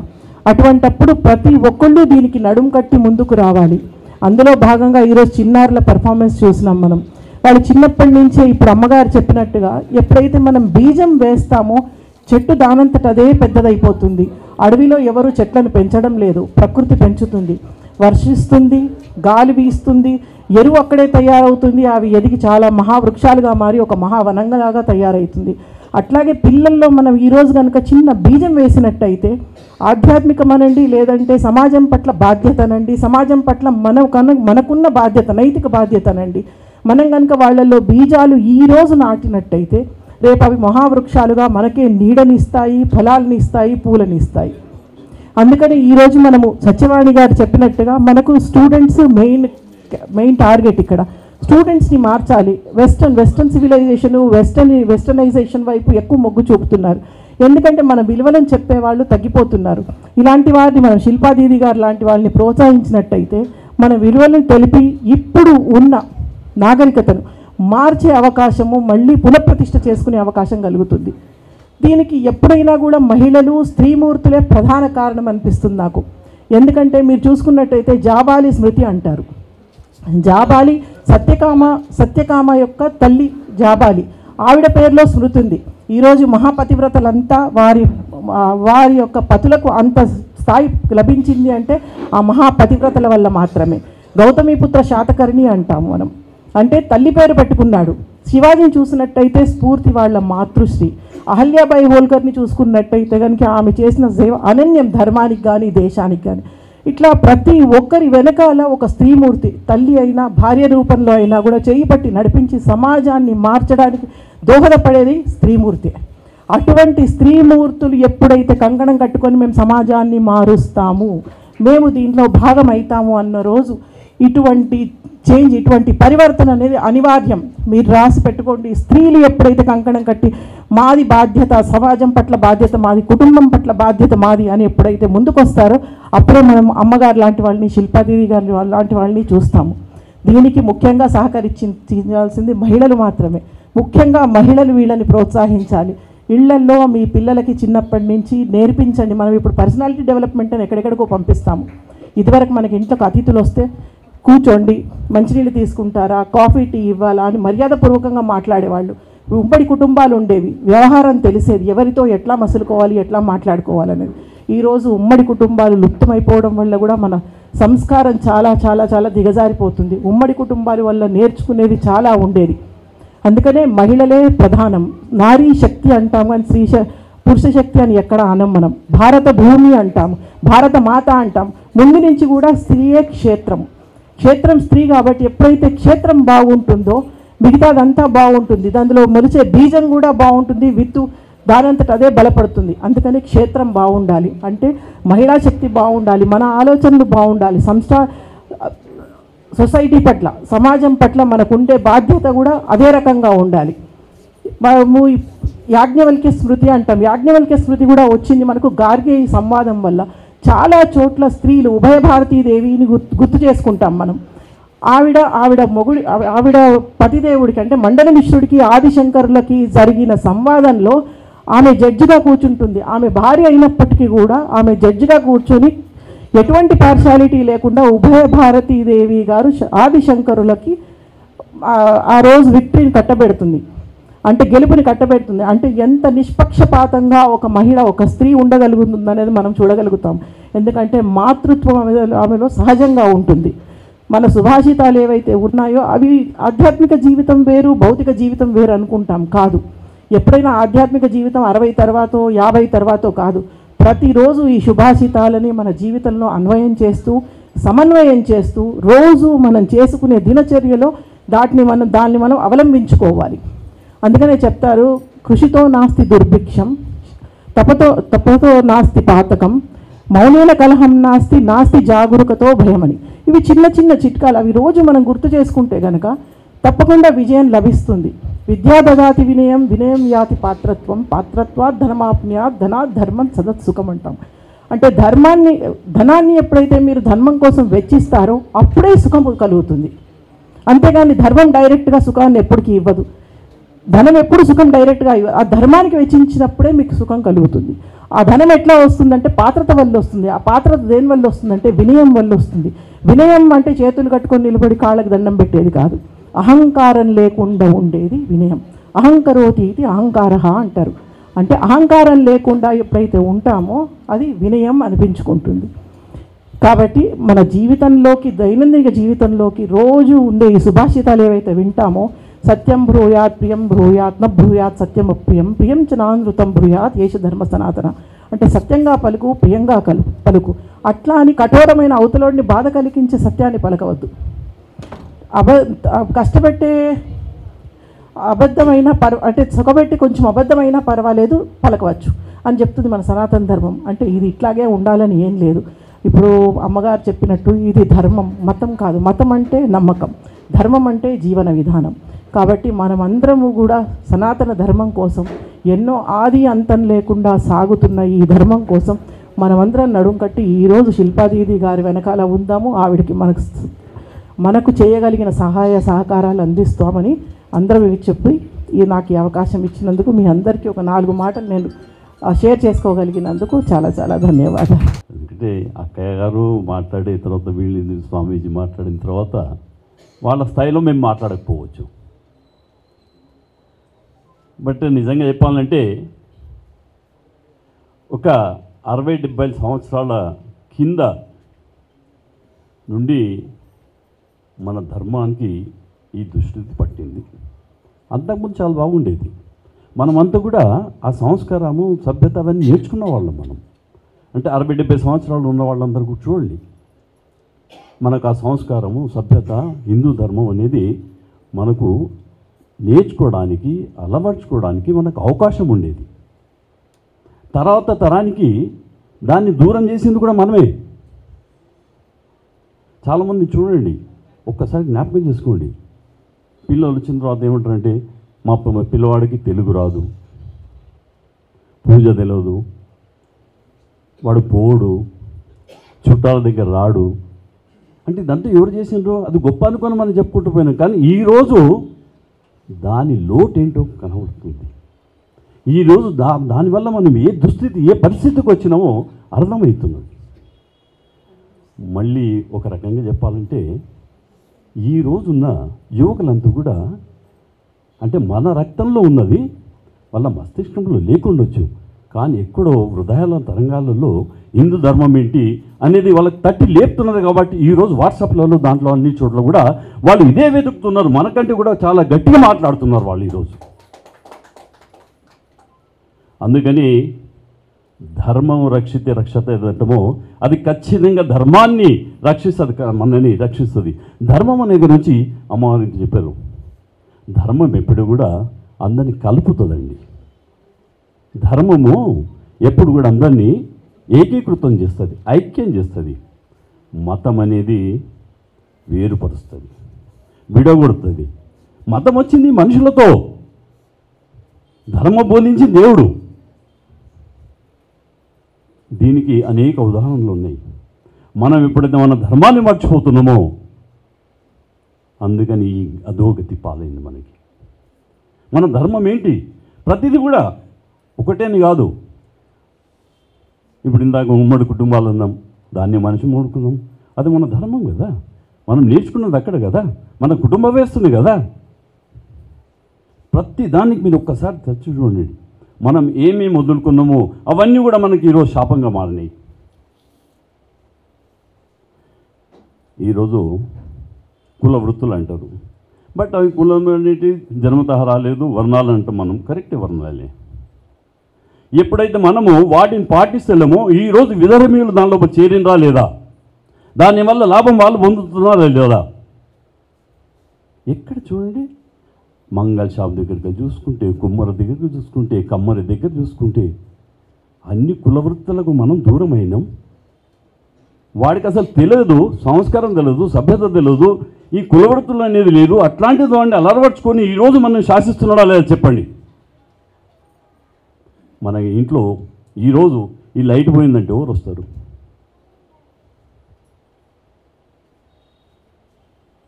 అటువంటప్పుడు ప్రతి ఒక్కళ్ళు దీనికి నడుం కట్టి ముందుకు రావాలి. అందులో భాగంగా ఈరోజు చిన్నారుల పెర్ఫార్మెన్స్ చూసినాం మనం. వాళ్ళు చిన్నప్పటి నుంచే ఇప్పుడు అమ్మగారు చెప్పినట్టుగా ఎప్పుడైతే మనం బీజం వేస్తామో చెట్టు దానంతట అదే పెద్దదైపోతుంది. అడవిలో ఎవరు చెట్లను పెంచడం లేదు, ప్రకృతి పెంచుతుంది. వర్షిస్తుంది, గాలి వీస్తుంది, ఎరువు అక్కడే తయారవుతుంది. అవి ఎదిగి చాలా మహావృక్షాలుగా మారి ఒక మహావనంగాలాగా తయారవుతుంది. అట్లాగే పిల్లల్లో మనం ఈరోజు కనుక చిన్న బీజం వేసినట్టయితే ఆధ్యాత్మికమనండి, లేదంటే సమాజం పట్ల బాధ్యతనండి, సమాజం పట్ల మనకున్న బాధ్యత, నైతిక బాధ్యతనండి, మనం కనుక వాళ్ళల్లో బీజాలు ఈరోజు నాటినట్టయితే రేపు అవి మహావృక్షాలుగా మనకే నీడనిస్తాయి, ఫలాలను ఇస్తాయి, పూలను ఇస్తాయి. అందుకని ఈరోజు మనము సత్యవాణి గారు చెప్పినట్టుగా మనకు స్టూడెంట్స్ మెయిన్ టార్గెట్. ఇక్కడ స్టూడెంట్స్ని మార్చాలి. వెస్టర్న్ సివిలైజేషను, వెస్టర్నైజేషన్ వైపు ఎక్కువ మొగ్గు చూపుతున్నారు. ఎందుకంటే మన విలువలను చెప్పేవాళ్ళు తగ్గిపోతున్నారు. ఇలాంటి వారిని మనం శిల్పాదీది గారు లాంటి వాళ్ళని ప్రోత్సహించినట్టయితే మన విలువలను తెలిపి ఇప్పుడు ఉన్న నాగరికతను మార్చే అవకాశము, మళ్ళీ పునఃప్రతిష్ఠ చేసుకునే అవకాశం కలుగుతుంది. దీనికి ఎప్పుడైనా కూడా మహిళలు, స్త్రీమూర్తులే ప్రధాన కారణం అనిపిస్తుంది నాకు. ఎందుకంటే మీరు చూసుకున్నట్టయితే జాబాలి స్మృతి అంటారు. జాబాలి సత్యకామ యొక్క తల్లి జాబాలి, ఆవిడ పేరులో స్మృతి ఉంది. ఈరోజు మహాపతివ్రతలంతా వారి యొక్క పతులకు అంత స్థాయి లభించింది అంటే ఆ మహాపతివ్రతల వల్ల మాత్రమే. గౌతమిపుత్ర శాతకర్ణి అంటాము మనం, అంటే తల్లి పేరు పెట్టుకున్నాడు. శివాజీని చూసినట్టయితే స్ఫూర్తి వాళ్ళ మాతృశ్రీ. అహల్యాబాయి హోల్కర్ని చూసుకున్నట్టయితే కనుక ఆమె చేసిన సేవ అనన్యం, ధర్మానికి కానీ దేశానికి కానీ. ఇట్లా ప్రతి ఒక్కరి వెనకాల ఒక స్త్రీమూర్తి, తల్లి అయినా భార్య రూపంలో అయినా కూడా చేయి పట్టి నడిపించి సమాజాన్ని మార్చడానికి దోహదపడేది స్త్రీమూర్తి. అటువంటి స్త్రీమూర్తులు ఎప్పుడైతే కంకణం కట్టుకొని మేము సమాజాన్ని మారుస్తాము, మేము దీంట్లో భాగం అవుతాము అన్న రోజు ఇటువంటి చేంజ్, ఇటువంటి పరివర్తన అనేది అనివార్యం. మీరు రాసి పెట్టుకోండి. స్త్రీలు ఎప్పుడైతే కంకణం కట్టి మాది బాధ్యత, సమాజం పట్ల బాధ్యత మాది, కుటుంబం పట్ల బాధ్యత మాది అని ఎప్పుడైతే ముందుకొస్తారో అప్పుడే మనం అమ్మగారు లాంటి వాళ్ళని, శిల్పాదేవి గారి లాంటి వాళ్ళని చూస్తాము. దీనికి ముఖ్యంగా సహకరించాల్సింది మహిళలు మాత్రమే. ముఖ్యంగా మహిళలు వీళ్ళని ప్రోత్సహించాలి. ఇళ్లల్లో మీ పిల్లలకి చిన్నప్పటి నుంచి నేర్పించండి. మనం ఇప్పుడు పర్సనాలిటీ డెవలప్మెంట్ అని ఎక్కడెక్కడికో పంపిస్తాము. ఇదివరకు మనకి ఇంట్లోకి అతిథులు వస్తే కూర్చోండి, మంచినీళ్ళు తీసుకుంటారా, కాఫీ టీ ఇవ్వాలా అని మర్యాదపూర్వకంగా మాట్లాడేవాళ్ళు. ఉమ్మడి కుటుంబాలు ఉండేవి, వ్యవహారం తెలిసేది, ఎవరితో ఎట్లా మసులుకోవాలి, ఎట్లా మాట్లాడుకోవాలనేది. ఈరోజు ఉమ్మడి కుటుంబాలు లుప్తమైపోవడం వల్ల కూడా మన సంస్కారం చాలా చాలా చాలా దిగజారిపోతుంది. ఉమ్మడి కుటుంబాల వల్ల నేర్చుకునేది చాలా ఉండేది. అందుకనే మహిళలే ప్రధానం. నారీ శక్తి అంటాం కానీ పురుష శక్తి అని ఎక్కడ అనం మనం. భారత భూమి అంటాం, భారత మాత అంటాం. ముందు నుంచి కూడా స్త్రీయే క్షేత్రం స్త్రీ కాబట్టి ఎప్పుడైతే క్షేత్రం బాగుంటుందో మిగతాదంతా బాగుంటుంది. దానిలో మొలిచే బీజం కూడా బాగుంటుంది, విత్తు దానంతట అదే బలపడుతుంది. అందుకని క్షేత్రం బాగుండాలి అంటే మహిళా శక్తి బాగుండాలి, మన ఆలోచనలు బాగుండాలి, సొసైటీ పట్ల సమాజం పట్ల మనకుండే బాధ్యత కూడా అదే రకంగా ఉండాలి. మనము యాజ్ఞవల్క్య స్మృతి అంటాం, యాజ్ఞవల్క్య స్మృతి కూడా వచ్చింది మనకు గార్గేయ సంవాదం వల్ల. చాలా చోట్ల స్త్రీలు ఉభయ భారతీదేవిని గుర్తు చేసుకుంటాం మనం. ఆవిడ పతిదేవుడికి అంటే మండల మిశ్రుడికి ఆదిశంకరులకి జరిగిన సంవాదంలో ఆమె జడ్జిగా కూర్చుంటుంది. ఆమె భార్య అయినప్పటికీ కూడా ఆమె జడ్జిగా కూర్చొని ఎటువంటి పార్షాలిటీ లేకుండా ఉభయ భారతీదేవి గారు ఆదిశంకరులకి ఆ రోజు విక్టరీని కట్టబెడుతుంది, అంటే గెలుపుని కట్టబెడుతుంది. అంటే ఎంత నిష్పక్షపాతంగా ఒక మహిళ ఒక స్త్రీ ఉండగలుగుతుంది అనేది మనం చూడగలుగుతాం. ఎందుకంటే మాతృత్వం ఆమెలో సహజంగా ఉంటుంది. మన సుభాషితాలు ఏవైతే ఉన్నాయో అవి ఆధ్యాత్మిక జీవితం వేరు, భౌతిక జీవితం వేరు అనుకుంటాం. కాదు, ఎప్పుడైనా ఆధ్యాత్మిక జీవితం 60 తర్వాతో 50 తర్వాతో కాదు, ప్రతిరోజు ఈ సుభాషితాలని మన జీవితంలో అన్వయం చేస్తూ సమన్వయం చేస్తూ రోజు మనం చేసుకునే దినచర్యలో దాన్ని మనం అవలంబించుకోవాలి. అందుకనే చెప్తారు, కృషితో నాస్తి దుర్భిక్షం, తపతో నాస్తి పాతకం, మౌనేన కలహం నాస్తి జాగరూకతో భయమని. ఇవి చిన్న చిన్న చిట్కాలు, అవి రోజు మనం గుర్తు చేసుకుంటే కనుక తప్పకుండా విజయం లభిస్తుంది. విద్యా దదాతి వినయం, వినయం యాతి పాత్రత్వాత్ ధనమాప్న్యాత్ ధనాత్ ధర్మం సదత్ సుఖం అంటాం. అంటే ధనాన్ని ఎప్పుడైతే మీరు ధర్మం కోసం వెచ్చిస్తారో అప్పుడే సుఖం కలుగుతుంది. అంతేగాని ధర్మం డైరెక్ట్గా సుఖాన్ని ఎప్పటికీ ఇవ్వదు. ధనం ఎప్పుడు సుఖం డైరెక్ట్గా ఇవ్వదు. ఆ ధర్మానికి వెచ్చించినప్పుడే మీకు సుఖం కలుగుతుంది. ఆ ధనం ఎట్లా వస్తుందంటే పాత్రత వల్ల వస్తుంది. ఆ పాత్రత దేని వల్ల వస్తుందంటే వినయం వల్ల వస్తుంది. వినయం అంటే చేతులు కట్టుకొని నిలబడి కాళ్ళకి దండం పెట్టేది కాదు, అహంకారం లేకుండా ఉండేది వినయం. అహంకరోతి ఇది అహంకార అంటారు. అంటే అహంకారం లేకుండా ఎప్పుడైతే ఉంటామో అది వినయం అనిపించుకుంటుంది. కాబట్టి మన జీవితంలోకి, దైనందిక జీవితంలోకి రోజు ఉండే ఈ సుభాషితాలు ఏవైతే వింటామో, సత్యం బ్రూయాత్ ప్రియం బ్రూయాత్ న బ్రూయాత్ సత్యం అప్రియం ప్రియం చ నానృతం బ్రూయాత్ ఏష ధర్మ సనాతన. అంటే సత్యంగా పలుకు, ప్రియంగా పలుకు. అట్లా అని కఠోరమైన అవతలోడిని బాధ కలిగించే సత్యాన్ని పలకవద్దు. కష్టపెట్టే అబద్ధమైన అంటే సుఖపెట్టి కొంచెం అబద్ధమైన పర్వాలేదు పలకవచ్చు అని చెప్తుంది మన సనాతన ధర్మం. అంటే ఇది ఇట్లాగే ఉండాలని ఏం లేదు. ఇప్పుడు అమ్మగారు చెప్పినట్టు ఇది ధర్మం, మతం కాదు. మతం అంటే నమ్మకం, ధర్మం అంటే జీవన విధానం. కాబట్టి మనమందరము కూడా సనాతన ధర్మం కోసం, ఎన్నో ఆది అంతం లేకుండా సాగుతున్న ఈ ధర్మం కోసం మనమందరం నడుం కట్టి ఈరోజు శిల్పాదీది గారి వెనకాల ఉందాము. ఆవిడకి మనకు చేయగలిగిన సహాయ సహకారాలు అందిస్తామని అందరం చెప్పి నాకు ఈ అవకాశం ఇచ్చినందుకు మీ అందరికీ ఒక 4 మాటలు నేను షేర్ చేసుకోగలిగినందుకు చాలా చాలా ధన్యవాదాలు. ఎందుకంటే అక్కయ్య గారు మాట్లాడిన తర్వాత, వీళ్ళు స్వామీజీ మాట్లాడిన తర్వాత వాళ్ళ స్థాయిలో మేము మాట్లాడకపోవచ్చు. బట్ నిజంగా చెప్పాలంటే ఒక 60-70 సంవత్సరాల కింద నుండి మన ధర్మానికి ఈ దుస్థితి పట్టింది. అంతకుముందు చాలా బాగుండేది. మనమంతా కూడా ఆ సంస్కారము, సభ్యత అవన్నీ నేర్చుకున్న వాళ్ళం. మనం అంటే 60-70 సంవత్సరాలు ఉన్న వాళ్ళందరూ కూడా చూడండి, మనకు ఆ సంస్కారము, సభ్యత, హిందూ ధర్మం అనేది మనకు నేర్చుకోవడానికి, అలవర్చుకోవడానికి మనకు అవకాశం ఉండేది. తర్వాత తరానికి దాన్ని దూరం చేసింది కూడా మనమే. చాలామంది చూడండి, ఒక్కసారి జ్ఞాపకం చేసుకోండి, పిల్లలు వచ్చిన తర్వాత ఏమంటారంటే మా పిల్లవాడికి తెలుగు రాదు, పూజ తెలియదు, వాడు పోడు, చుట్టాల దగ్గర రాడు. అంటే ఇదంతా ఎవరు చేసిండ్రో అది గొప్ప అనుకొని మనం చెప్పుకుంటూ పోయినాం. కానీ ఈరోజు దాని లోటేంటో కనబడుతుంది. ఈరోజు దానివల్ల మనం ఏ దుస్థితి, ఏ పరిస్థితికి వచ్చినామో అర్థమవుతున్నది. మళ్ళీ ఒక రకంగా చెప్పాలంటే ఈ రోజున్న యువకులంతా కూడా అంటే మన రక్తంలో ఉన్నది వాళ్ళ మస్తిష్కంలో లేకుండొచ్చు, కానీ ఎక్కడో హృదయాల తరంగాలలో హిందూ ధర్మం ఏంటి అనేది వాళ్ళకి తట్టి లేపుతున్నది. కాబట్టి ఈరోజు వాట్సాప్లలో దాంట్లో అన్ని చోట్ల కూడా వాళ్ళు ఇదే వెతుకుతున్నారు. మనకంటే కూడా చాలా గట్టిగా మాట్లాడుతున్నారు వాళ్ళు ఈరోజు. అందుకని ధర్మం రక్షితే రక్షతే అంటామో అది ఖచ్చితంగా ధర్మాన్ని రక్షిస్తుంది, మనని రక్షిస్తుంది. ధర్మం అనే గురించి అమ్మవారికి చెప్పారు. ధర్మం ఎప్పుడు కూడా అందరినీ కలుపుతుందండి. ధర్మము ఎప్పుడు కూడా అందరినీ ఏకీకృతం చేస్తుంది, ఐక్యం చేస్తుంది. మతం అనేది వేరుపరుస్తుంది, విడగొడుతుంది. మతం వచ్చింది మనుషులతో, ధర్మం బోధించి దేవుడు. దీనికి అనేక ఉదాహరణలు ఉన్నాయి. మనం ఎప్పుడైతే మన ధర్మాన్ని మర్చిపోతున్నామో అందుకని ఈ అధోగతి పాలైంది మనకి. మన ధర్మం ఏంటి? ప్రతిదీ కూడా ఒకటేని కాదు. ఇప్పుడు ఇందాక ఉమ్మడి కుటుంబాలు ఉన్నాం, దాన్ని మనిషి మూడుకున్నాం, అది మన ధర్మం కదా. మనం నేర్చుకున్నది అక్కడ కదా, మన కుటుంబం వేస్తుంది కదా. ప్రతి దానికి మీరు ఒక్కసారి చర్చ చూడండి. మనం ఏమేమి వదులుకున్నామో అవన్నీ కూడా మనకి ఈరోజు శాపంగా మారినాయి. ఈరోజు కుల వృత్తులు అంటారు, బట్ అవి కులం అనేది జన్మతః రాలేదు, వర్ణాలు అంటాం మనం, కరెక్ట్ వర్ణాలే. ఎప్పుడైతే మనము వాటిని పాటిస్తలేమో ఈరోజు విధర్మీయులు దానిలో చేరినరా లేదా, దానివల్ల లాభం వాళ్ళు పొందుతున్నారా లేదా? ఎక్కడ చూడండి, మంగళ షాప్ దగ్గరికి చూసుకుంటే, కుమ్మరి దగ్గరికి చూసుకుంటే, కమ్మరి దగ్గర చూసుకుంటే అన్ని కులవృత్తులకు మనం దూరం అయినాం. వాడికి అసలు తెలియదు, సంస్కారం తెలియదు, సభ్యత తెలియదు, ఈ కులవృత్తులు అనేది లేదు. అట్లాంటిది వాడిని అలరపరుచుకొని ఈరోజు మనం శాసిస్తున్నాడా లేదా చెప్పండి. మన ఇంట్లో ఈరోజు ఈ లైట్ పోయిందంటే ఎవరు వస్తారు?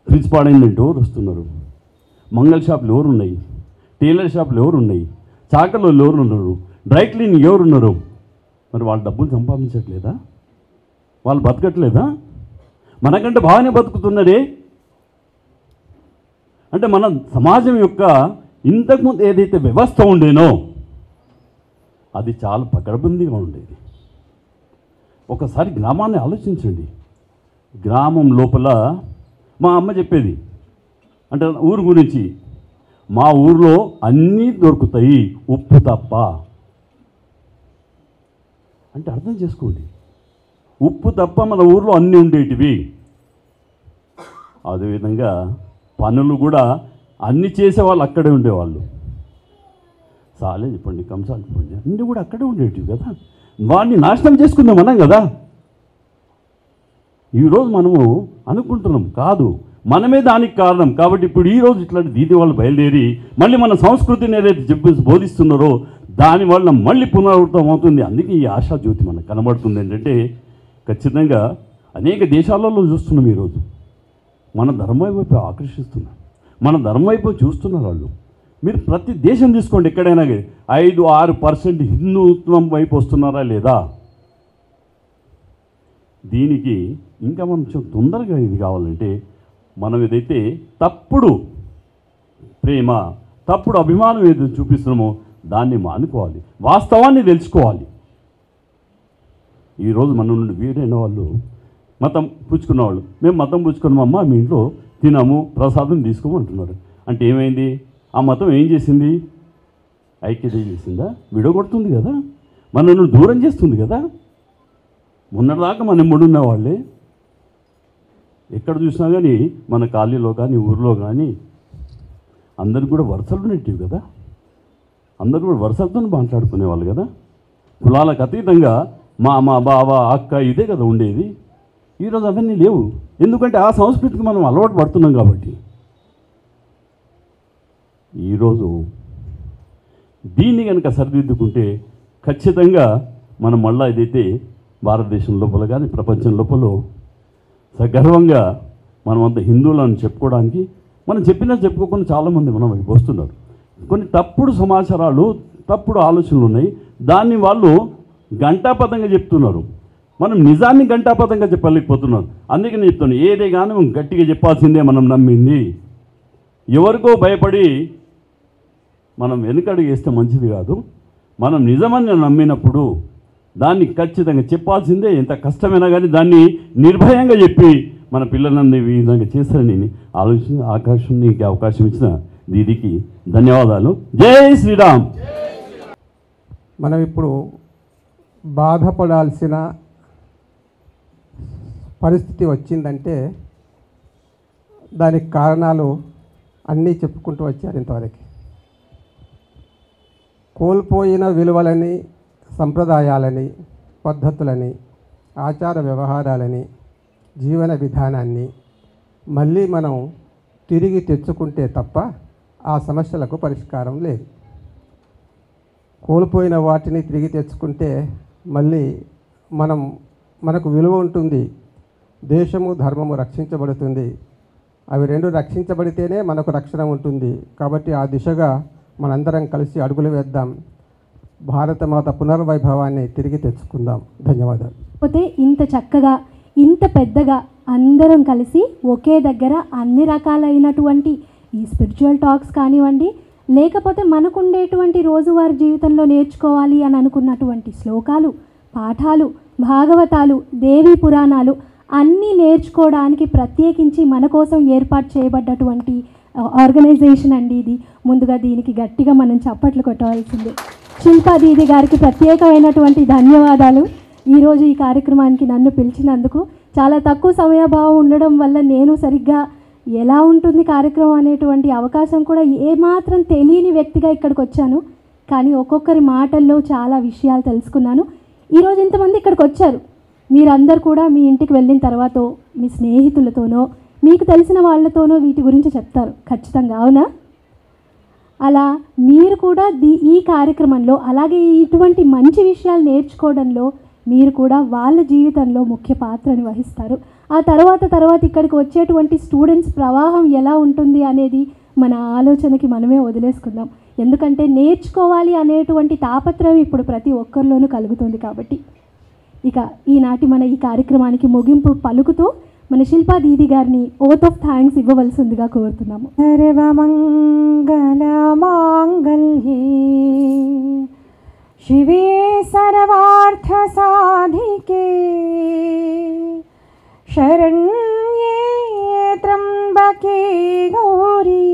ఫ్రిడ్జ్ పాడైందంటే ఎవరు వస్తున్నారు? మంగళ షాపులు ఎవరు ఉన్నాయి? టైలర్ షాపులు ఎవరు ఉన్నాయి? చాకలు ఎవరు ఉన్నారు? డ్రై క్లీనింగ్ ఎవరు ఉన్నారు? మరి వాళ్ళు డబ్బులు సంపాదించట్లేదా? వాళ్ళు బతకట్లేదా? మనకంటే బాగానే బతుకుతున్నారే. అంటే మన సమాజం యొక్క ఇంతకుముందు ఏదైతే వ్యవస్థ ఉండేనో అది చాలా పకడ్బందీగా ఉండేది. ఒకసారి గ్రామాన్ని ఆలోచించండి. గ్రామం లోపల మా అమ్మ చెప్పేది, అంటే ఊరు గురించి, మా ఊరిలో అన్నీ దొరుకుతాయి ఉప్పు తప్ప. అంటే అర్థం చేసుకోండి, ఉప్పు తప్ప మన ఊరిలో అన్నీ ఉండేటివి. అదేవిధంగా పనులు కూడా అన్నీ చేసేవాళ్ళు అక్కడే ఉండేవాళ్ళు. సాలే చెప్పండి, కంసాలు చెప్పండి, అన్నీ కూడా అక్కడే ఉండేటివి కదా. వాడిని నాశనం చేసుకుందాం అన్నాం కదా. ఈరోజు మనము అనుకుంటున్నాం, కాదు మనమే దానికి కారణం. కాబట్టి ఇప్పుడు ఈరోజు ఇట్లాంటి దీది వాళ్ళు బయలుదేరి మళ్ళీ మన సంస్కృతిని ఏదైతే చెప్పి బోధిస్తున్నారో దానివల్ల మళ్ళీ పునరావృతం అవుతుంది. అందుకే ఈ ఆశాజ్యోతి మనకు కనబడుతుంది. ఏంటంటే ఖచ్చితంగా అనేక దేశాలలో చూస్తున్నాం ఈరోజు మన ధర్మం వైపు ఆకర్షిస్తున్నారు, మన ధర్మం వైపు చూస్తున్నారు వాళ్ళు. మీరు ప్రతి దేశం తీసుకోండి, ఎక్కడైనా 5-6% హిందుత్వం వైపు వస్తున్నారా లేదా? దీనికి ఇంకా మనం తొందరగా ఇది కావాలంటే మనం ఏదైతే తప్పుడు ప్రేమ, తప్పుడు అభిమానం ఏదైతే చూపిస్తున్నామో దాన్ని మానుకోవాలి, వాస్తవాన్ని తెలుసుకోవాలి. ఈరోజు మన నుండి వీరైన వాళ్ళు మతం పుచ్చుకున్నవాళ్ళు, మేము మతం పుచ్చుకున్నామమ్మా, మీ ఇంట్లో తినము, ప్రసాదం తీసుకోమంటున్నారు. అంటే ఏమైంది? ఆ మతం ఏం చేసింది? ఐక్యత చేసిందా? విడగొడుతుంది కదా, మనల్ని దూరం చేస్తుంది కదా. మొన్నటిదాకా మనం ఎమ్ముడున్న వాళ్ళే, ఎక్కడ చూసినా కానీ మన కాలనీలో కానీ ఊరిలో కానీ అందరికి కూడా వరుసలు ఉండేటివి కదా. అందరూ కూడా వరుసలతో మాట్లాడుకునేవాళ్ళు కదా. కులాలకు అతీతంగా మా బావ అక్క ఇదే కదా ఉండేది. ఈరోజు అవన్నీ లేవు. ఎందుకంటే ఆ సంస్కృతికి మనం అలవాటు పడుతున్నాం కాబట్టి. ఈరోజు దీన్ని కనుక సరిదిద్దుకుంటే ఖచ్చితంగా మనం మళ్ళీ ఏదైతే భారతదేశం లోపల కానీ ప్రపంచం లోపల సగర్వంగా మనమంతా హిందువులను చెప్పుకోవడానికి, మనం చెప్పినా చెప్పుకోకుండా చాలామంది మనం వైపు వస్తున్నారు. కొన్ని తప్పుడు సమాచారాలు, తప్పుడు ఆలోచనలు ఉన్నాయి, దాన్ని వాళ్ళు గంటాపదంగా చెప్తున్నారు. మనం నిజాన్ని గంటాపదంగా చెప్పలేకపోతున్నాం. అందుకే నేను చెప్తాను, ఏదే కానీ గట్టిగా చెప్పాల్సిందే మనం నమ్మింది. ఎవరికో భయపడి మనం వెనుకడుగు వేస్తే మంచిది కాదు. మనం నిజమని నమ్మినప్పుడు దాన్ని ఖచ్చితంగా చెప్పాల్సిందే. ఎంత కష్టమైనా కానీ దాన్ని నిర్భయంగా చెప్పి మన పిల్లలందరూ ఈ విధంగా చేస్తారని నీకు అవకాశం ఇచ్చిన దీదికి ధన్యవాదాలు. జై శ్రీరామ్. మనం ఇప్పుడు బాధపడాల్సిన పరిస్థితి వచ్చిందంటే దానికి కారణాలు అన్నీ చెప్పుకుంటూ వచ్చారు ఇంతవరకు. కోల్పోయిన విలువలని, సంప్రదాయాలని, పద్ధతులని, ఆచార వ్యవహారాలని, జీవన విధానాన్ని మళ్ళీ మనం తిరిగి తెచ్చుకుంటే తప్ప ఆ సమస్యలకు పరిష్కారం లేదు. కోల్పోయిన వాటిని తిరిగి తెచ్చుకుంటే మళ్ళీ మనకు విలువ ఉంటుంది, దేశము ధర్మము రక్షించబడుతుంది. అవి రెండు రక్షించబడితేనే మనకు రక్షణ ఉంటుంది. కాబట్టి ఆ దిశగా మనందరం కలిసి అడుగులు వేద్దాం. భారతమాత పునర్వైభవాన్ని తిరిగి తెచ్చుకుందాం. ధన్యవాదాలు. పోతే ఇంత చక్కగా ఇంత పెద్దగా అందరం కలిసి ఒకే దగ్గర అన్ని రకాలైనటువంటి ఈ స్పిరిచువల్ టాక్స్ కానివ్వండి, లేకపోతే మనకుండేటువంటి రోజువారీ జీవితంలో నేర్చుకోవాలి అని అనుకున్నటువంటి శ్లోకాలు, పాఠాలు, భాగవతాలు, దేవీ పురాణాలు అన్నీ నేర్చుకోవడానికి ప్రత్యేకించి మన కోసం ఏర్పాటు చేయబడ్డటువంటి ఆర్గనైజేషన్ అండి ఇది. ముందుగా దీనికి గట్టిగా మనం చప్పట్లు కొట్టవలసిందే. శిల్పా దీది గారికి ప్రత్యేకమైనటువంటి ధన్యవాదాలు. ఈరోజు ఈ కార్యక్రమానికి నన్ను పిలిచినందుకు. చాలా తక్కువ సమయభావం ఉండడం వల్ల నేను సరిగ్గా ఎలా ఉంటుంది కార్యక్రమం అనేటువంటి అవకాశం కూడా ఏమాత్రం తెలియని వ్యక్తిగా ఇక్కడికి వచ్చాను. కానీ ఒక్కొక్కరి మాటల్లో చాలా విషయాలు తెలుసుకున్నాను. ఈరోజు ఇంతమంది ఇక్కడికి వచ్చారు. మీరందరూ కూడా మీ ఇంటికి వెళ్ళిన తర్వాత మీ స్నేహితులతోనో మీకు తెలిసిన వాళ్ళతోనో వీటి గురించి చెప్తారు ఖచ్చితంగా, అవునా? అలా మీరు కూడా ఈ కార్యక్రమంలో అలాగే ఇటువంటి మంచి విషయాలు నేర్చుకోవడంలో మీరు కూడా వాళ్ళ జీవితంలో ముఖ్య పాత్రని వహిస్తారు. ఆ తర్వాత ఇక్కడికి వచ్చేటువంటి స్టూడెంట్స్ ప్రవాహం ఎలా ఉంటుంది అనేది మన ఆలోచనకి మనమే వదిలేసుకుందాం. ఎందుకంటే నేర్చుకోవాలి అనేటువంటి తాపత్రయం ఇప్పుడు ప్రతి ఒక్కరిలోనూ కలుగుతుంది. కాబట్టి ఇక ఈనాటి మన ఈ కార్యక్రమానికి ముగింపు పలుకుతూ మన శిల్పా దీది గారిని ఓత్ ఆఫ్ థ్యాంక్స్ ఇవ్వవలసిందిగా కోరుతున్నాము. సర్వమంగళ మాంగళ్యే శివే సర్వార్థ సాధికే శరణ్యే త్ర్యంబకే గౌరీ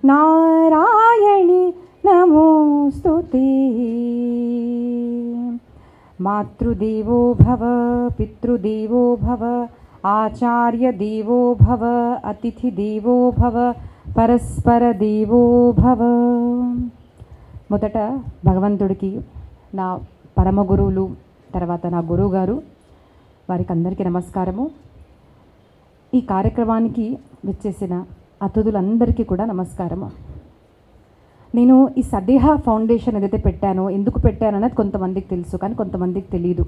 నారాయణి నమోస్తుతే. మాతృదేవో భవ, పితృదేవో భవ, ఆచార్య దేవో భవ, అతిథి దేవో భవ, పరస్పర దేవో భవ. మొదట భగవంతుడికి, నా పరమ గురువులు, తర్వాత నా గురువు గారు, వారికి అందరికీ నమస్కారము. ఈ కార్యక్రమానికి విచ్చేసిన అతిథులందరికీ కూడా నమస్కారము. నేను ఈ సదేహ ఫౌండేషన్ ఏదైతే పెట్టానో, ఎందుకు పెట్టాను అనేది కొంతమందికి తెలుసు, కానీ కొంతమందికి తెలియదు.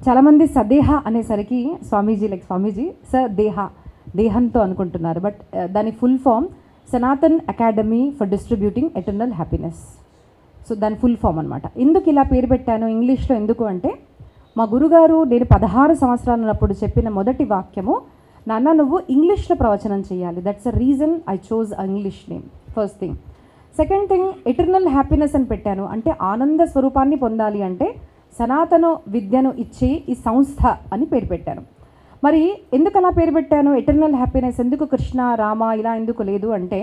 చాలామంది సదేహ అనేసరికి స్వామీజీ స దేహంతో అనుకుంటున్నారు. బట్ దాని full form Sanatan academy for distributing eternal happiness. So దాని ఫుల్ ఫామ్ అనమాట. ఎందుకు ఇలా పేరు పెట్టాను ఇంగ్లీష్లో ఎందుకు అంటే, మా గురుగారు నేను 16 సంవత్సరాలు ఉన్నప్పుడు చెప్పిన మొదటి వాక్యము, నాన్న నువ్వు ఇంగ్లీష్లో ప్రవచనం చేయాలి. That's a reason I chose English name. First thing. Second thing, eternal happiness అని పెట్టాను. అంటే ఆనంద స్వరూపాన్ని పొందాలి అంటే సనాతన విద్యను ఇచ్చే ఈ సంస్థ అని పేరు పెట్టాను. మరి ఎందుకు అలా పేరు పెట్టాను? ఎటర్నల్ హ్యాపీనెస్ ఎందుకు కృష్ణ రామ ఇలా ఎందుకు లేదు అంటే,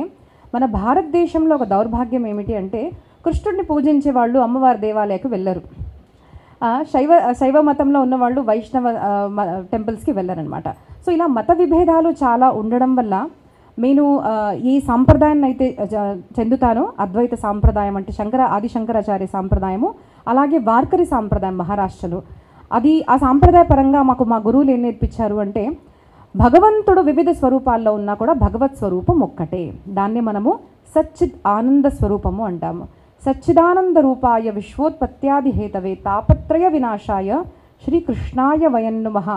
మన భారతదేశంలో ఒక దౌర్భాగ్యం ఏమిటి అంటే, కృష్ణుడిని పూజించే వాళ్ళు అమ్మవారి దేవాలయకు వెళ్ళరు. శైవ మతంలో ఉన్నవాళ్ళు వైష్ణవ టెంపుల్స్కి వెళ్ళరనమాట. సో ఇలా మత విభేదాలు చాలా ఉండడం వల్ల నేను ఈ సాంప్రదాయాన్ని అయితే చెందుతానో, అద్వైత సాంప్రదాయం అంటే ఆది శంకరాచార్య సాంప్రదాయము, అలాగే వార్కరి సాంప్రదాయం మహారాష్ట్రలో. అది ఆ సాంప్రదాయ పరంగా మాకు మా గురువులు ఏం నేర్పించారు అంటే, భగవంతుడు వివిధ స్వరూపాల్లో ఉన్నా కూడా భగవత్ స్వరూపం ఒక్కటే. దాన్ని మనము సచ్చిద్ ఆనంద స్వరూపము అంటాము. సచ్చిదానంద రూపాయ విశ్వోత్పత్యాది హేతవే తాపత్రయ వినాశాయ శ్రీకృష్ణాయ వయం నమః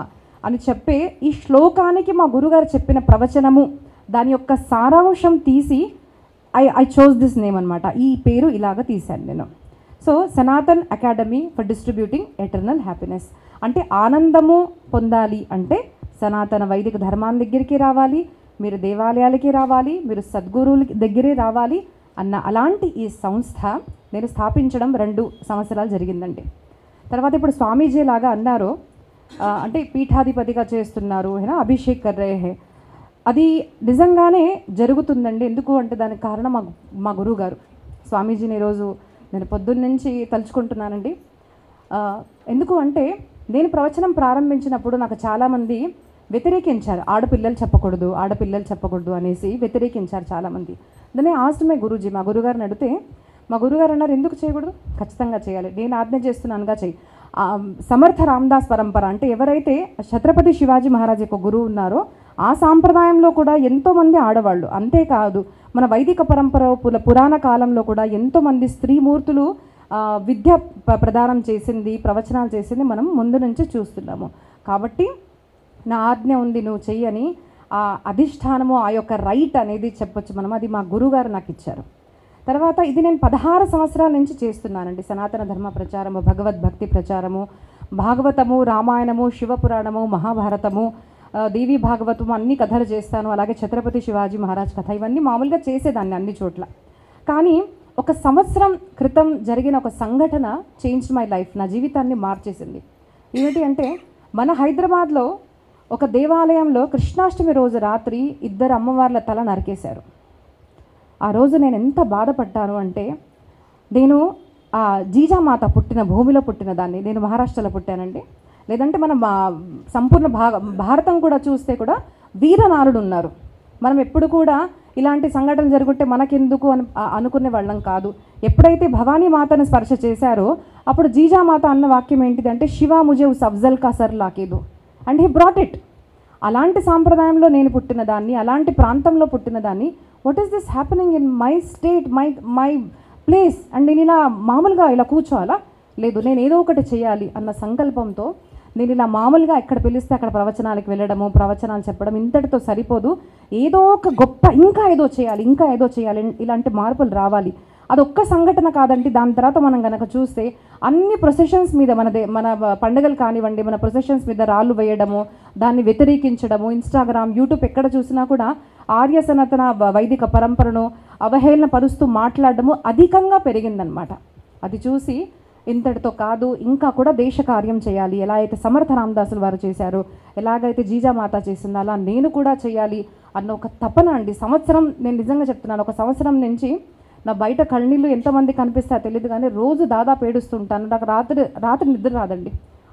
అని చెప్పే ఈ శ్లోకానికి మా గురుగారు చెప్పిన ప్రవచనము, దాని యొక్క సారాంశం తీసి ఐ చోజ్ దిస్ నేమ్ అనమాట. ఈ పేరు ఇలాగ తీశాను నేను. So Sanatan academy for distributing eternal happiness అంటే, ఆనందము పొందాలి అంటే సనాతన వైదిక ధర్మాన్ని దగ్గరికి రావాలి, మీరు దేవాలయాలకి రావాలి, మీరు సద్గురువుల దగ్గరే రావాలి అన్న అలాంటి ఈ సంస్థ నేను స్థాపించడం 2 సంవత్సరాలు జరిగిందండి. తర్వాత ఇప్పుడు స్వామీజీ లాగా అన్నారు, అంటే పీఠాధిపతిగా చేస్తున్నారు, అభిషేక్ కర్రే హే, అది నిజంగానే జరుగుతుందండి. ఎందుకు అంటే దానికి కారణం మా గురువు గారు స్వామీజీని ఈరోజు నేను పొద్దున్న నుంచి తలుచుకుంటున్నానండి. ఎందుకు అంటే, నేను ప్రవచనం ప్రారంభించినప్పుడు నాకు చాలామంది వ్యతిరేకించారు. ఆడపిల్లలు చెప్పకూడదు అనేసి వ్యతిరేకించారు చాలామంది. దాన్ని ఆస్ట్ మై గురూజీ, మా గురుగారిని అడిగితే, మా గురుగారు అన్నారు ఎందుకు చేయకూడదు, ఖచ్చితంగా చేయాలి, నేను ఆజ్ఞ చేస్తున్నానుగా చెయ్యి. సమర్థ రామదాస్ పరంపర అంటే ఎవరైతే ఛత్రపతి శివాజీ మహారాజ్ యొక్క గురువు ఉన్నారో ఆ సాంప్రదాయంలో కూడా ఎంతోమంది ఆడవాళ్ళు, అంతేకాదు మన వైదిక పరంపర పురాణ కాలంలో కూడా ఎంతోమంది స్త్రీమూర్తులు విద్య ప్రదానం చేసింది, ప్రవచనాలు చేసింది మనం ముందు నుంచి చూస్తున్నాము. కాబట్టి నా ఆజ్ఞ ఉంది నువ్వు చెయ్యని ఆ అధిష్టానము, ఆ యొక్క రైట్ అనేది చెప్పొచ్చు మనం. అది మా గురుగారు నాకు ఇచ్చారు. తర్వాత ఇది నేను 16 సంవత్సరాల నుంచి చేస్తున్నానండి. సనాతన ధర్మ ప్రచారము, భగవద్భక్తి ప్రచారము, భాగవతము, రామాయణము, శివపురాణము, మహాభారతము, దేవి భాగవతము అన్ని కథలు చేస్తాను. అలాగే ఛత్రపతి శివాజీ మహారాజ్ కథ ఇవన్నీ మామూలుగా చేసేదాన్ని అన్ని చోట్ల. కానీ ఒక సంవత్సరం క్రితం జరిగిన ఒక సంఘటన చేంజ్ మై లైఫ్, నా జీవితాన్ని మార్చేసింది. ఏమిటి అంటే మన హైదరాబాద్లో ఒక దేవాలయంలో కృష్ణాష్టమి రోజు రాత్రి 2 అమ్మవార్ల తల నరికేశారు. ఆ రోజు నేను ఎంత బాధపడ్డాను అంటే, నేను ఆ జీజామాత పుట్టిన భూమిలో పుట్టిన దాన్ని, నేను మహారాష్ట్రలో పుట్టానండి. లేదంటే మన సంపూర్ణ భారతం కూడా చూస్తే కూడా వీరనారుడు ఉన్నారు. మనం ఎప్పుడు కూడా ఇలాంటి సంఘటనలు జరుగుంటే మనకెందుకు అనుకునే వాళ్ళం కాదు. ఎప్పుడైతే భవానీ మాతను స్పర్శ చేశారో అప్పుడు జీజామాత అన్న వాక్యం ఏంటిది అంటే, శివ ముజే ఉస్ అఫ్జల్ కా సర్ లాకేదు అండ్ హీ బ్రాట్ ఇట్. అలాంటి సాంప్రదాయంలో నేను పుట్టిన దాన్ని, అలాంటి ప్రాంతంలో పుట్టిన దాన్ని, what is this happening in my state, my place, and నేను ఇలా మామూలుగా ఇలా కూర్చోవాలా, లేదు నేను ఏదో ఒకటి చేయాలి అన్న సంకల్పంతో నేను ఇలా మామూలుగా ఎక్కడ పిలిస్తే అక్కడ ప్రవచనాలకు వెళ్ళడము, ప్రవచనాలు చెప్పడం ఇంతటితో సరిపోదు, ఏదో ఒక గొప్ప ఇంకా ఏదో చేయాలి, ఇలాంటి మార్పులు రావాలి. అదొక్క సంఘటన కాదండి. దాని తర్వాత మనం కనుక చూస్తే అన్ని ప్రొసెషన్స్ మీద మన పండుగలు కానివ్వండి, మన ప్రొసెషన్స్ మీద రాళ్ళు వేయడము, దాన్ని వ్యతిరేకించడము, ఇన్స్టాగ్రామ్, యూట్యూబ్ ఎక్కడ చూసినా కూడా ఆర్య సనాతన వైదిక పరంపరను అవహేళన పరుస్తూ మాట్లాడడము అధికంగా పెరిగిందనమాట. అది చూసి ఇంతటితో కాదు, ఇంకా కూడా దేశ కార్యం చేయాలి, ఎలా అయితే సమర్థ రామదాసులు వారు చేశారో, ఎలాగైతే జీజామాత చేసిందో అలా నేను కూడా చేయాలి అన్న ఒక తపన అండి. సంవత్సరం, నేను నిజంగా చెప్తున్నాను, ఒక సంవత్సరం నుంచి నా బయట కళ్ళనీళ్ళు ఎంతమంది కనిపిస్తాయో తెలియదు కానీ రోజు దాదాపు ఏడుస్తుంటాను. నాకు రాత్రి నిద్ర రాదండి.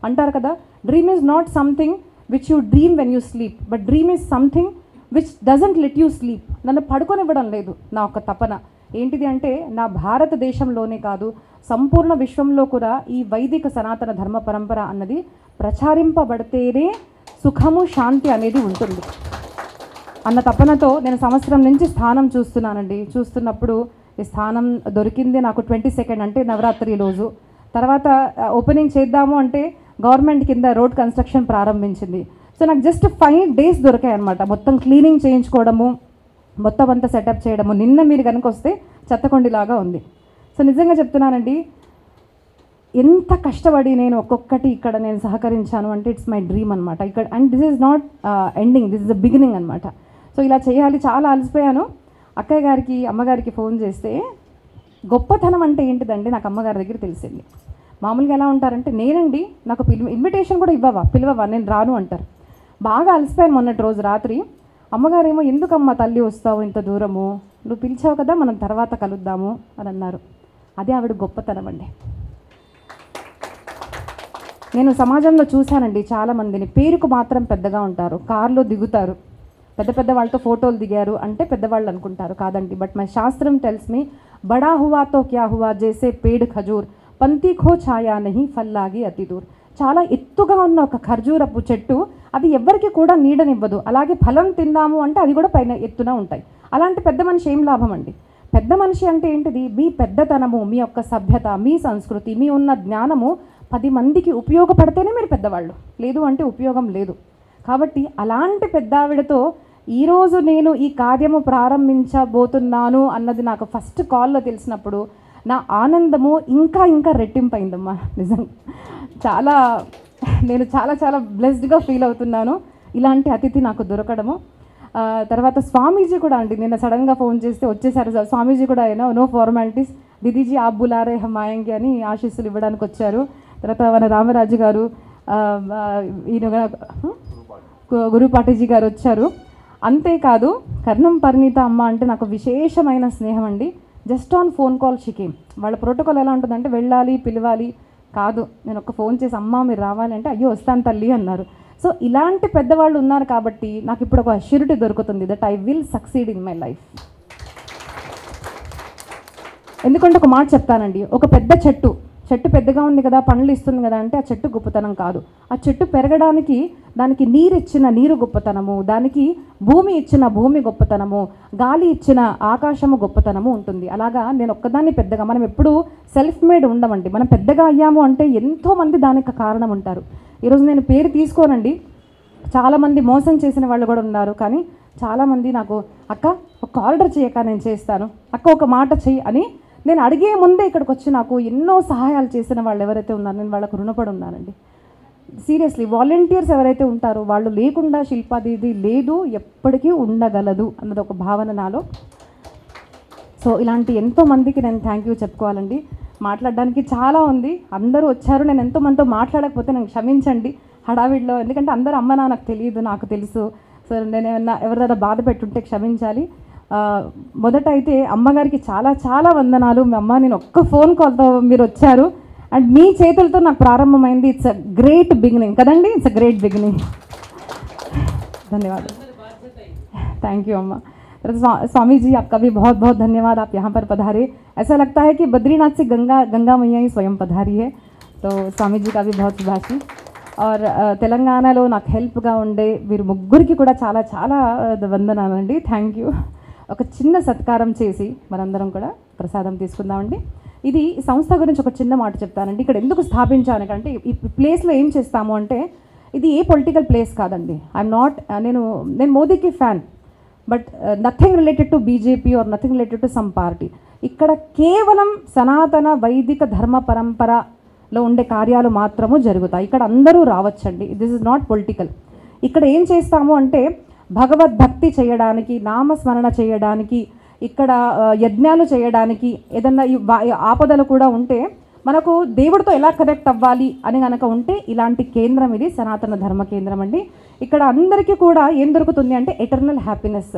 అంటారు కదా, dream is not something which you dream when you sleep, but dream is something which doesn't let you sleep. నన్ను పడుకొనివ్వడం లేదు నా ఒక తపన. ఏంటిది అంటే నా భారతదేశంలోనే కాదు, సంపూర్ణ విశ్వంలో కూడా ఈ వైదిక సనాతన ధర్మ పరంపర అన్నది ప్రచారింపబడితేనే సుఖము, శాంతి అనేది ఉంటుంది అన్న తపనతో నేను సంవత్సరం నుంచి స్థానం చూస్తున్నానండి. చూస్తున్నప్పుడు ఈ స్థానం దొరికింది నాకు 22 అంటే నవరాత్రి రోజు. తర్వాత ఓపెనింగ్ చేద్దాము అంటే గవర్నమెంట్ కింద రోడ్ కన్స్ట్రక్షన్ ప్రారంభించింది. సో నాకు జస్ట్ 5 days దొరికాయి అనమాట. మొత్తం క్లీనింగ్ చేయించుకోవడము, మొత్తం అంతా సెటప్ చేయడము. నిన్న మీరు కనుక వస్తే చెత్తకొండిలాగా ఉంది. సో నిజంగా చెప్తున్నానండి, ఎంత కష్టపడి నేను ఒక్కొక్కటి ఇక్కడ నేను సహకరించాను అంటే ఇట్స్ మై డ్రీమ్ అనమాట ఇక్కడ. And this is not ending, this is the beginning అనమాట. సో ఇలా చేయాలి, చాలా అలసిపోయాను. అక్కయ్య గారికి, అమ్మగారికి ఫోన్ చేస్తే గొప్పతనం అంటే ఏంటిదండి నాకు అమ్మగారి దగ్గర తెలిసింది. మామూలుగా ఎలా ఉంటారంటే, నేనండి నాకు ఇన్విటేషన్ కూడా పిలవవా నేను రాను అంటారు. బాగా అలసిపోయాను మొన్నటి రోజు రాత్రి. అమ్మగారేమో ఎందుకమ్మా తల్లి వస్తావు ఇంత దూరము, నువ్వు పిలిచావు కదా మనం తర్వాత కలుద్దాము అని అన్నారు. అదే ఆవిడ గొప్పతనం అండి. నేను సమాజంలో చూశానండి చాలామందిని, పేరుకు మాత్రం పెద్దగా ఉంటారు, కారులో దిగుతారు, పెద్ద వాళ్ళతో ఫోటోలు దిగారు అంటే పెద్దవాళ్ళు అనుకుంటారు. కాదండి, బట్ మై శాస్త్రం టెల్స్ మీ బడా హువా తో క్యా హువా జైసే పేడ్ ఖజూర్ పంతి ఖో ఛాయా నహీ ఫల్లాగి అతి దూర్. చాలా ఎత్తుగా ఉన్న ఒక ఖర్జూరపు చెట్టు అది ఎవరికి కూడా నీడనివ్వదు. అలాగే ఫలం తిందాము అంటే అది కూడా పైన ఎత్తున ఉంటాయి. అలాంటి పెద్ద మనిషి ఏం లాభం అండి? పెద్ద మనిషి అంటే ఏంటిది? మీ పెద్దతనము, మీ యొక్క సభ్యత, మీ సంస్కృతి, మీ ఉన్న జ్ఞానము 10 మందికి ఉపయోగపడితేనే మీరు పెద్దవాళ్ళు, లేదు అంటే ఉపయోగం లేదు. కాబట్టి అలాంటి పెద్దావిడతో ఈరోజు నేను ఈ కార్యము ప్రారంభించబోతున్నాను అన్నది నాకు ఫస్ట్ కాల్లో తెలిసినప్పుడు నా ఆనందము ఇంకా రెట్టింపైందమ్మా. నిజంగా నేను చాలా బ్లెస్డ్గా ఫీల్ అవుతున్నాను ఇలాంటి అతిథి నాకు దొరకడము. తర్వాత స్వామీజీ కూడా అండి, నిన్న సడన్గా ఫోన్ చేస్తే వచ్చేసారు. స్వామీజీ కూడా నో ఫార్మాలిటీస్, దీదీజీ ఆప్ బులారే హమ్ ఆయేంగే అని ఆశీస్సులు ఇవ్వడానికి వచ్చారు. తర్వాత మన రామరాజు గారు, ఈయన గురుపాటిజీ గారు వచ్చారు. అంతేకాదు కర్ణం పరిణీత అమ్మ అంటే నాకు విశేషమైన స్నేహం అండి. జస్ట్ ఆన్ ఫోన్ కాల్ షికేమ్. వాళ్ళ ప్రోటోకాల్ ఎలా ఉంటుందంటే వెళ్ళాలి, పిలవాలి కాదు, నేను ఒక ఫోన్ చేసి అమ్మ మీరు రావాలి అంటే అయ్యో వస్తాను తల్లి అన్నారు. సో ఇలాంటి పెద్దవాళ్ళు ఉన్నారు కాబట్టి నాకు ఇప్పుడు ఒక అష్యూరిటీ దొరుకుతుంది that I will succeed in my life. ఎందుకంటే ఒక మాట చెప్తానండి, ఒక పెద్ద చెట్టు పెద్దగా ఉంది కదా, పండ్లు ఇస్తుంది కదా అంటే ఆ చెట్టు గొప్పతనం కాదు. ఆ చెట్టు పెరగడానికి దానికి నీరు ఇచ్చిన నీరు గొప్పతనము, దానికి భూమి ఇచ్చిన భూమి గొప్పతనము, గాలి ఇచ్చిన ఆకాశము గొప్పతనము ఉంటుంది. అలాగా నేను ఒక్కదాన్ని పెద్దగా, మనం ఎప్పుడూ సెల్ఫ్ మేడ్ ఉండమండి. మనం పెద్దగా అయ్యాము అంటే ఎంతోమంది దానికి కారణం ఉంటారు. ఈరోజు నేను పేరు తీసుకోనండి, చాలామంది మోసం చేసిన వాళ్ళు కూడా ఉన్నారు. కానీ చాలామంది నాకు అక్క ఒక ఆర్డర్ చేయక నేను చేస్తాను, అక్క ఒక మాట చెయ్యి అని నేను అడిగే ముందే ఇక్కడికి వచ్చి నాకు ఎన్నో సహాయాలు చేసిన వాళ్ళు ఎవరైతే ఉన్నారో నేను వాళ్ళకు రుణపడి ఉన్నానండి. సీరియస్లీ వాలంటీర్స్ ఎవరైతే ఉంటారో వాళ్ళు లేకుండా శిల్పా దీది లేదు, ఎప్పటికీ ఉండగలదు అన్నది ఒక భావన నాలో. సో ఇలాంటి ఎంతోమందికి నేను థ్యాంక్ యూ చెప్పుకోవాలండి. మాట్లాడడానికి చాలా ఉంది, అందరూ వచ్చారు, నేను ఎంతోమందితో మాట్లాడకపోతే నాకు క్షమించండి హడావిడిలో, ఎందుకంటే అందరూ అమ్మ నాకు తెలియదు, నాకు తెలుసు. సో నేను ఎవరైనా బాధ పెట్టుంటే క్షమించాలి. మొదట అయితే అమ్మగారికి చాలా చాలా వందనాలు. మీ అమ్మ నేను ఒక్క ఫోన్ కాల్తో మీరు వచ్చారు అండ్ మీ చేతులతో నాకు ప్రారంభమైంది. ఇట్స్ అ గ్రేట్ బిగినింగ్ కదండి, ఇట్స్ అ గ్రేట్ బిగినింగ్. धन्यवाद, थैंक यू अम्मा. स्वामी जी आपका भी बहुत बहुत धन्यवाद, आप यहाँ पर पधारे. ऐसा लगता है कि बद्रीनाथ से गंगा मैया ही स्वयं पधारी है. तो स्वामी जी का भी बहुत शुभाशी. और తెలంగాణలో నాకు హెల్ప్గా ఉండే వీరు ముగ్గురికి కూడా చాలా చాలా వందనాలండి, థ్యాంక్ యూ. ఒక చిన్న సత్కారం చేసి మనందరం కూడా ప్రసాదం తీసుకుందామండి. ఇది సంస్థ గురించి ఒక చిన్న మాట చెప్తానండి. ఇక్కడ ఎందుకు స్థాపించాను అంటే ఈ ప్లేస్లో ఏం చేస్తాము అంటే ఇది ఏ పొలిటికల్ ప్లేస్ కాదండి. ఐఎమ్ నాట్, నేను మోదీకి fan, but nothing related to BJP or nothing related to some party. ఇక్కడ కేవలం సనాతన వైదిక ధర్మ పరంపరలో ఉండే కార్యాలు మాత్రము జరుగుతాయి. ఇక్కడ అందరూ రావచ్చండి, దిస్ ఇస్ నాట్ పొలిటికల్. ఇక్కడ ఏం చేస్తాము అంటే భగవద్భక్తి చేయడానికి, నామస్మరణ చేయడానికి, ఇక్కడ యజ్ఞాలు చేయడానికి, ఏదన్నా ఆపదలు కూడా ఉంటే మనకు దేవుడితో ఎలా కనెక్ట్ అవ్వాలి అని కనుక ఉంటే ఇలాంటి కేంద్రం ఇది సనాతన ధర్మ కేంద్రం అండి. ఇక్కడ అందరికీ కూడా ఏం దొరుకుతుంది అంటే ఎటర్నల్ హ్యాపీనెస్,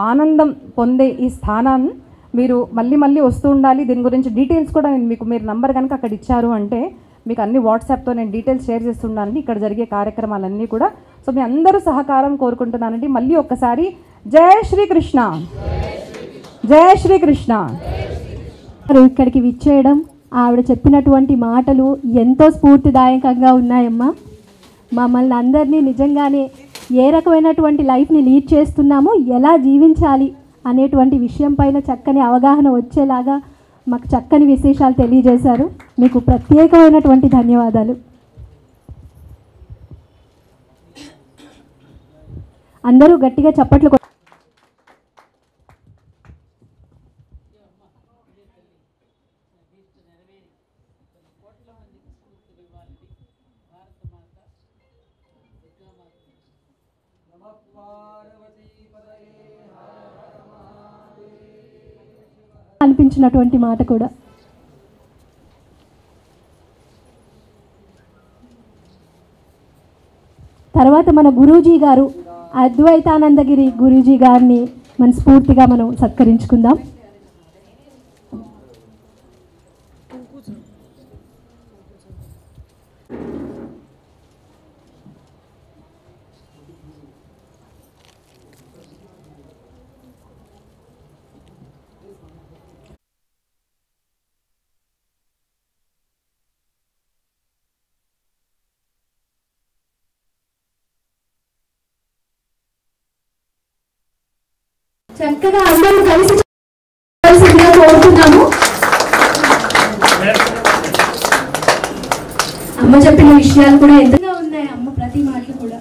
ఆనందం పొందే ఈ స్థానాన్ని మీరు మళ్ళీ మళ్ళీ వస్తూ ఉండాలి. దీని గురించి డీటెయిల్స్ కూడా నేను మీరు నంబర్ కనుక అక్కడ ఇచ్చారు అంటే మీకు అన్ని వాట్సాప్తో నేను డీటెయిల్స్ షేర్ చేస్తున్నానండి ఇక్కడ జరిగే కార్యక్రమాలన్నీ కూడా. సో మీ అందరూ సహకారం కోరుకుంటున్నానండి. మళ్ళీ ఒక్కసారి జై శ్రీకృష్ణ, జై శ్రీకృష్ణ. ఇక్కడికి విచ్చేయడం, ఆవిడ చెప్పినటువంటి మాటలు ఎంతో స్ఫూర్తిదాయకంగా ఉన్నాయమ్మా. మమ్మల్ని అందరినీ నిజంగానే ఏ రకమైనటువంటి లైఫ్ని లీడ్ చేస్తున్నామో, ఎలా జీవించాలి అనేటువంటి విషయం పైన చక్కని అవగాహన వచ్చేలాగా మాకు చక్కని విశేషాలు తెలియజేశారు. మీకు ప్రత్యేకమైనటువంటి ధన్యవాదాలు. అందరూ గట్టిగా చప్పట్లు. అనిపించినటువంటి మాట కూడా తర్వాత మన గురూజీ గారు అద్వైతానందగిరి గురూజీ గారిని మనస్ఫూర్తిగా మనం సత్కరించుకుందాం. చక్కగా అందరూ కలిసి కోరుతున్నాము. అమ్మ చెప్పిన విషయాలు కూడా ఎంతగా ఉన్నాయి, అమ్మ ప్రతి మాటలు కూడా.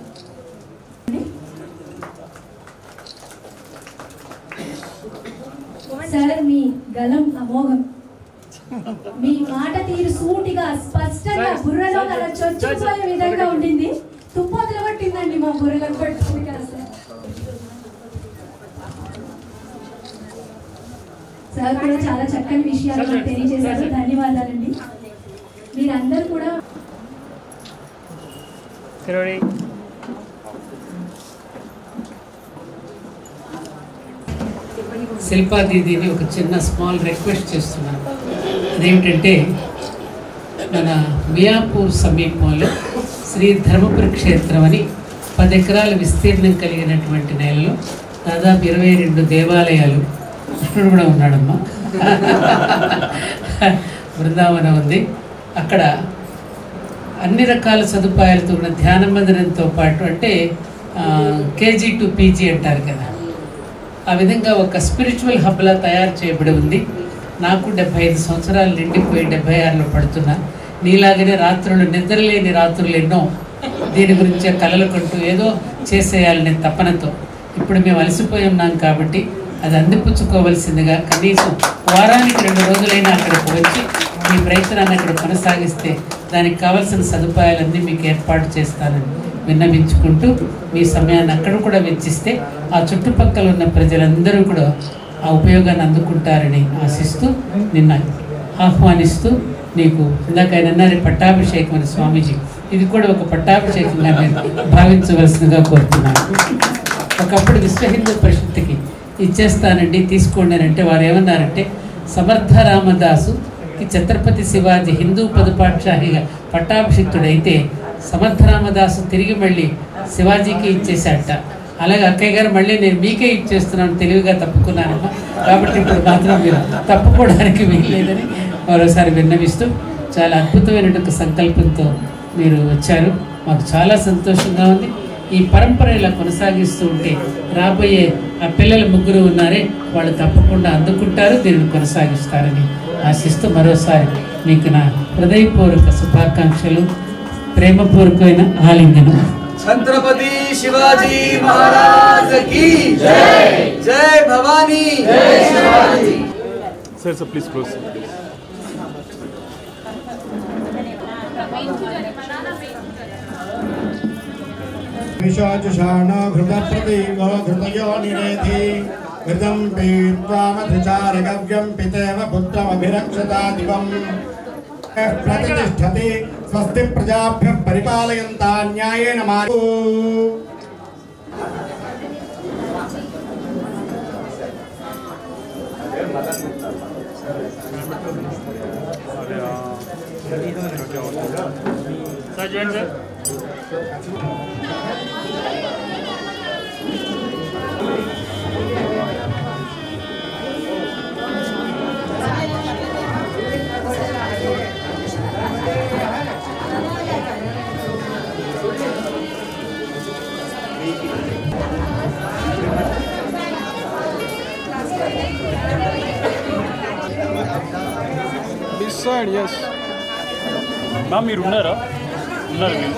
సార్ మీ గలం అమోఘం, మీ మాట తీరు సూటిగా స్పష్టంగా బుర్రలో అలా చొచ్చిపోయే విధంగా ఉండింది. తుప్పదలు పట్టిందండి మా బుర్రలకు పట్టింది కదా సార్. సార్ కూడా చాలా చక్కని విషయాలు తెలియజేశారు, ధన్యవాదాలండి. మీరందరూ కూడా శిల్పా దీదీని ఒక చిన్న స్మాల్ రిక్వెస్ట్ చేస్తున్నాను. అదేమిటంటే మన మియాపూర్ సమీపంలో శ్రీ ధర్మపురి క్షేత్రం అని 10 ఎకరాల విస్తీర్ణం కలిగినటువంటి నేలలో దాదాపు 22 దేవాలయాలు, కృష్ణుడు కూడా ఉన్నాడమ్మా, బృందావనం ఉంది. అక్కడ అన్ని రకాల సదుపాయాలతో కూడా ధ్యాన మందిరంతో పాటు అంటే కేజీ టు పీజీ అంటారు కదా, ఆ విధంగా ఒక స్పిరిచువల్ హబ్లా తయారు చేయబడి ఉంది. నాకు 75 సంవత్సరాలు నిండిపోయి 76లో పడుతున్నా. నీలాగనే రాత్రులు నిద్రలేని రాత్రులు ఎన్నో దీని గురించే కలలు కంటూ ఏదో చేసేయాలనే తపనతో ఇప్పుడు మేము అలసిపోయి ఉన్నాం కాబట్టి అది అందిపుచ్చుకోవలసిందిగా కనీసం వారానికి 2 రోజులైనా అక్కడికి వచ్చి మీ ప్రయత్నాన్ని అక్కడ కొనసాగిస్తే దానికి కావాల్సిన సదుపాయాలన్నీ మీకు ఏర్పాటు చేస్తానని విన్నవించుకుంటూ మీ సమయాన్ని అక్కడ కూడా వెచ్చిస్తే ఆ చుట్టుపక్కల ఉన్న ప్రజలందరూ కూడా ఆ ఉపయోగాన్ని అందుకుంటారని ఆశిస్తూ నిన్న ఆహ్వానిస్తూ నీకు ఇందాక ఆయన అన్నారు పట్టాభిషేకం అని స్వామీజీ, ఇది కూడా ఒక పట్టాభిషేకంగా నేను భావించవలసిందిగా కోరుతున్నాను. ఒకప్పుడు విశ్వ హిందూ పరిషత్తుకి ఇచ్చేస్తానండి తీసుకోండి అని అంటే వారు ఏమన్నారంటే సమర్థ రామదాసుకి ఛత్రపతి శివాజీ హిందూ పదుపాక్షాహిగా పట్టాభిషిక్తుడైతే సమర్థ రామదాసు తిరిగి మళ్ళీ శివాజీకి ఇచ్చేసాట. అలాగే అక్కయ్య గారు మళ్ళీ నేను మీకే ఇచ్చేస్తున్నాను, తెలివిగా తప్పుకున్నానమ్మా, కాబట్టి ఇప్పుడు మాత్రం మీరు తప్పుకోవడానికి వీల్లేదని మరోసారి విన్నవిస్తూ చాలా అద్భుతమైనటువంటి సంకల్పంతో మీరు వచ్చారు. మాకు చాలా సంతోషంగా ఉంది. ఈ పరంపర ఇలా కొనసాగిస్తూ ఉంటే రాబోయే ఆ పిల్లల ముగ్గురు ఉన్నారే వాళ్ళు తప్పకుండా అందుకుంటారు, దీనిని కొనసాగిస్తారని ఆశిస్తూ మరోసారి మీకు నా హృదయపూర్వక శుభాకాంక్షలు, ప్రేమపూర్వకమైన ఆలింగనం. छत्रपति शिवाजी महाराज की जय। जय भवानी, जय शिवाजी। Sir please close. विशाजुषाण घृतप्रतीको घृतयो निरेधि घृतं पीत्वामधिचारगव्यं पितेव पुत्रमभिरक्षता दिवम् प्रतिष्ठति स्वस्ति प्रजाभ्यः परिपालयन्तां न्यायेन मार्गो। This side, yes. Ma'am, మీరు ఉన్నారా? ఉన్నారు మీరు.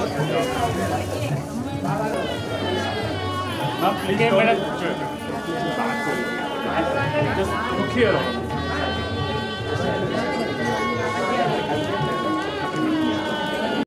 Ma'am, please don't. Just look here.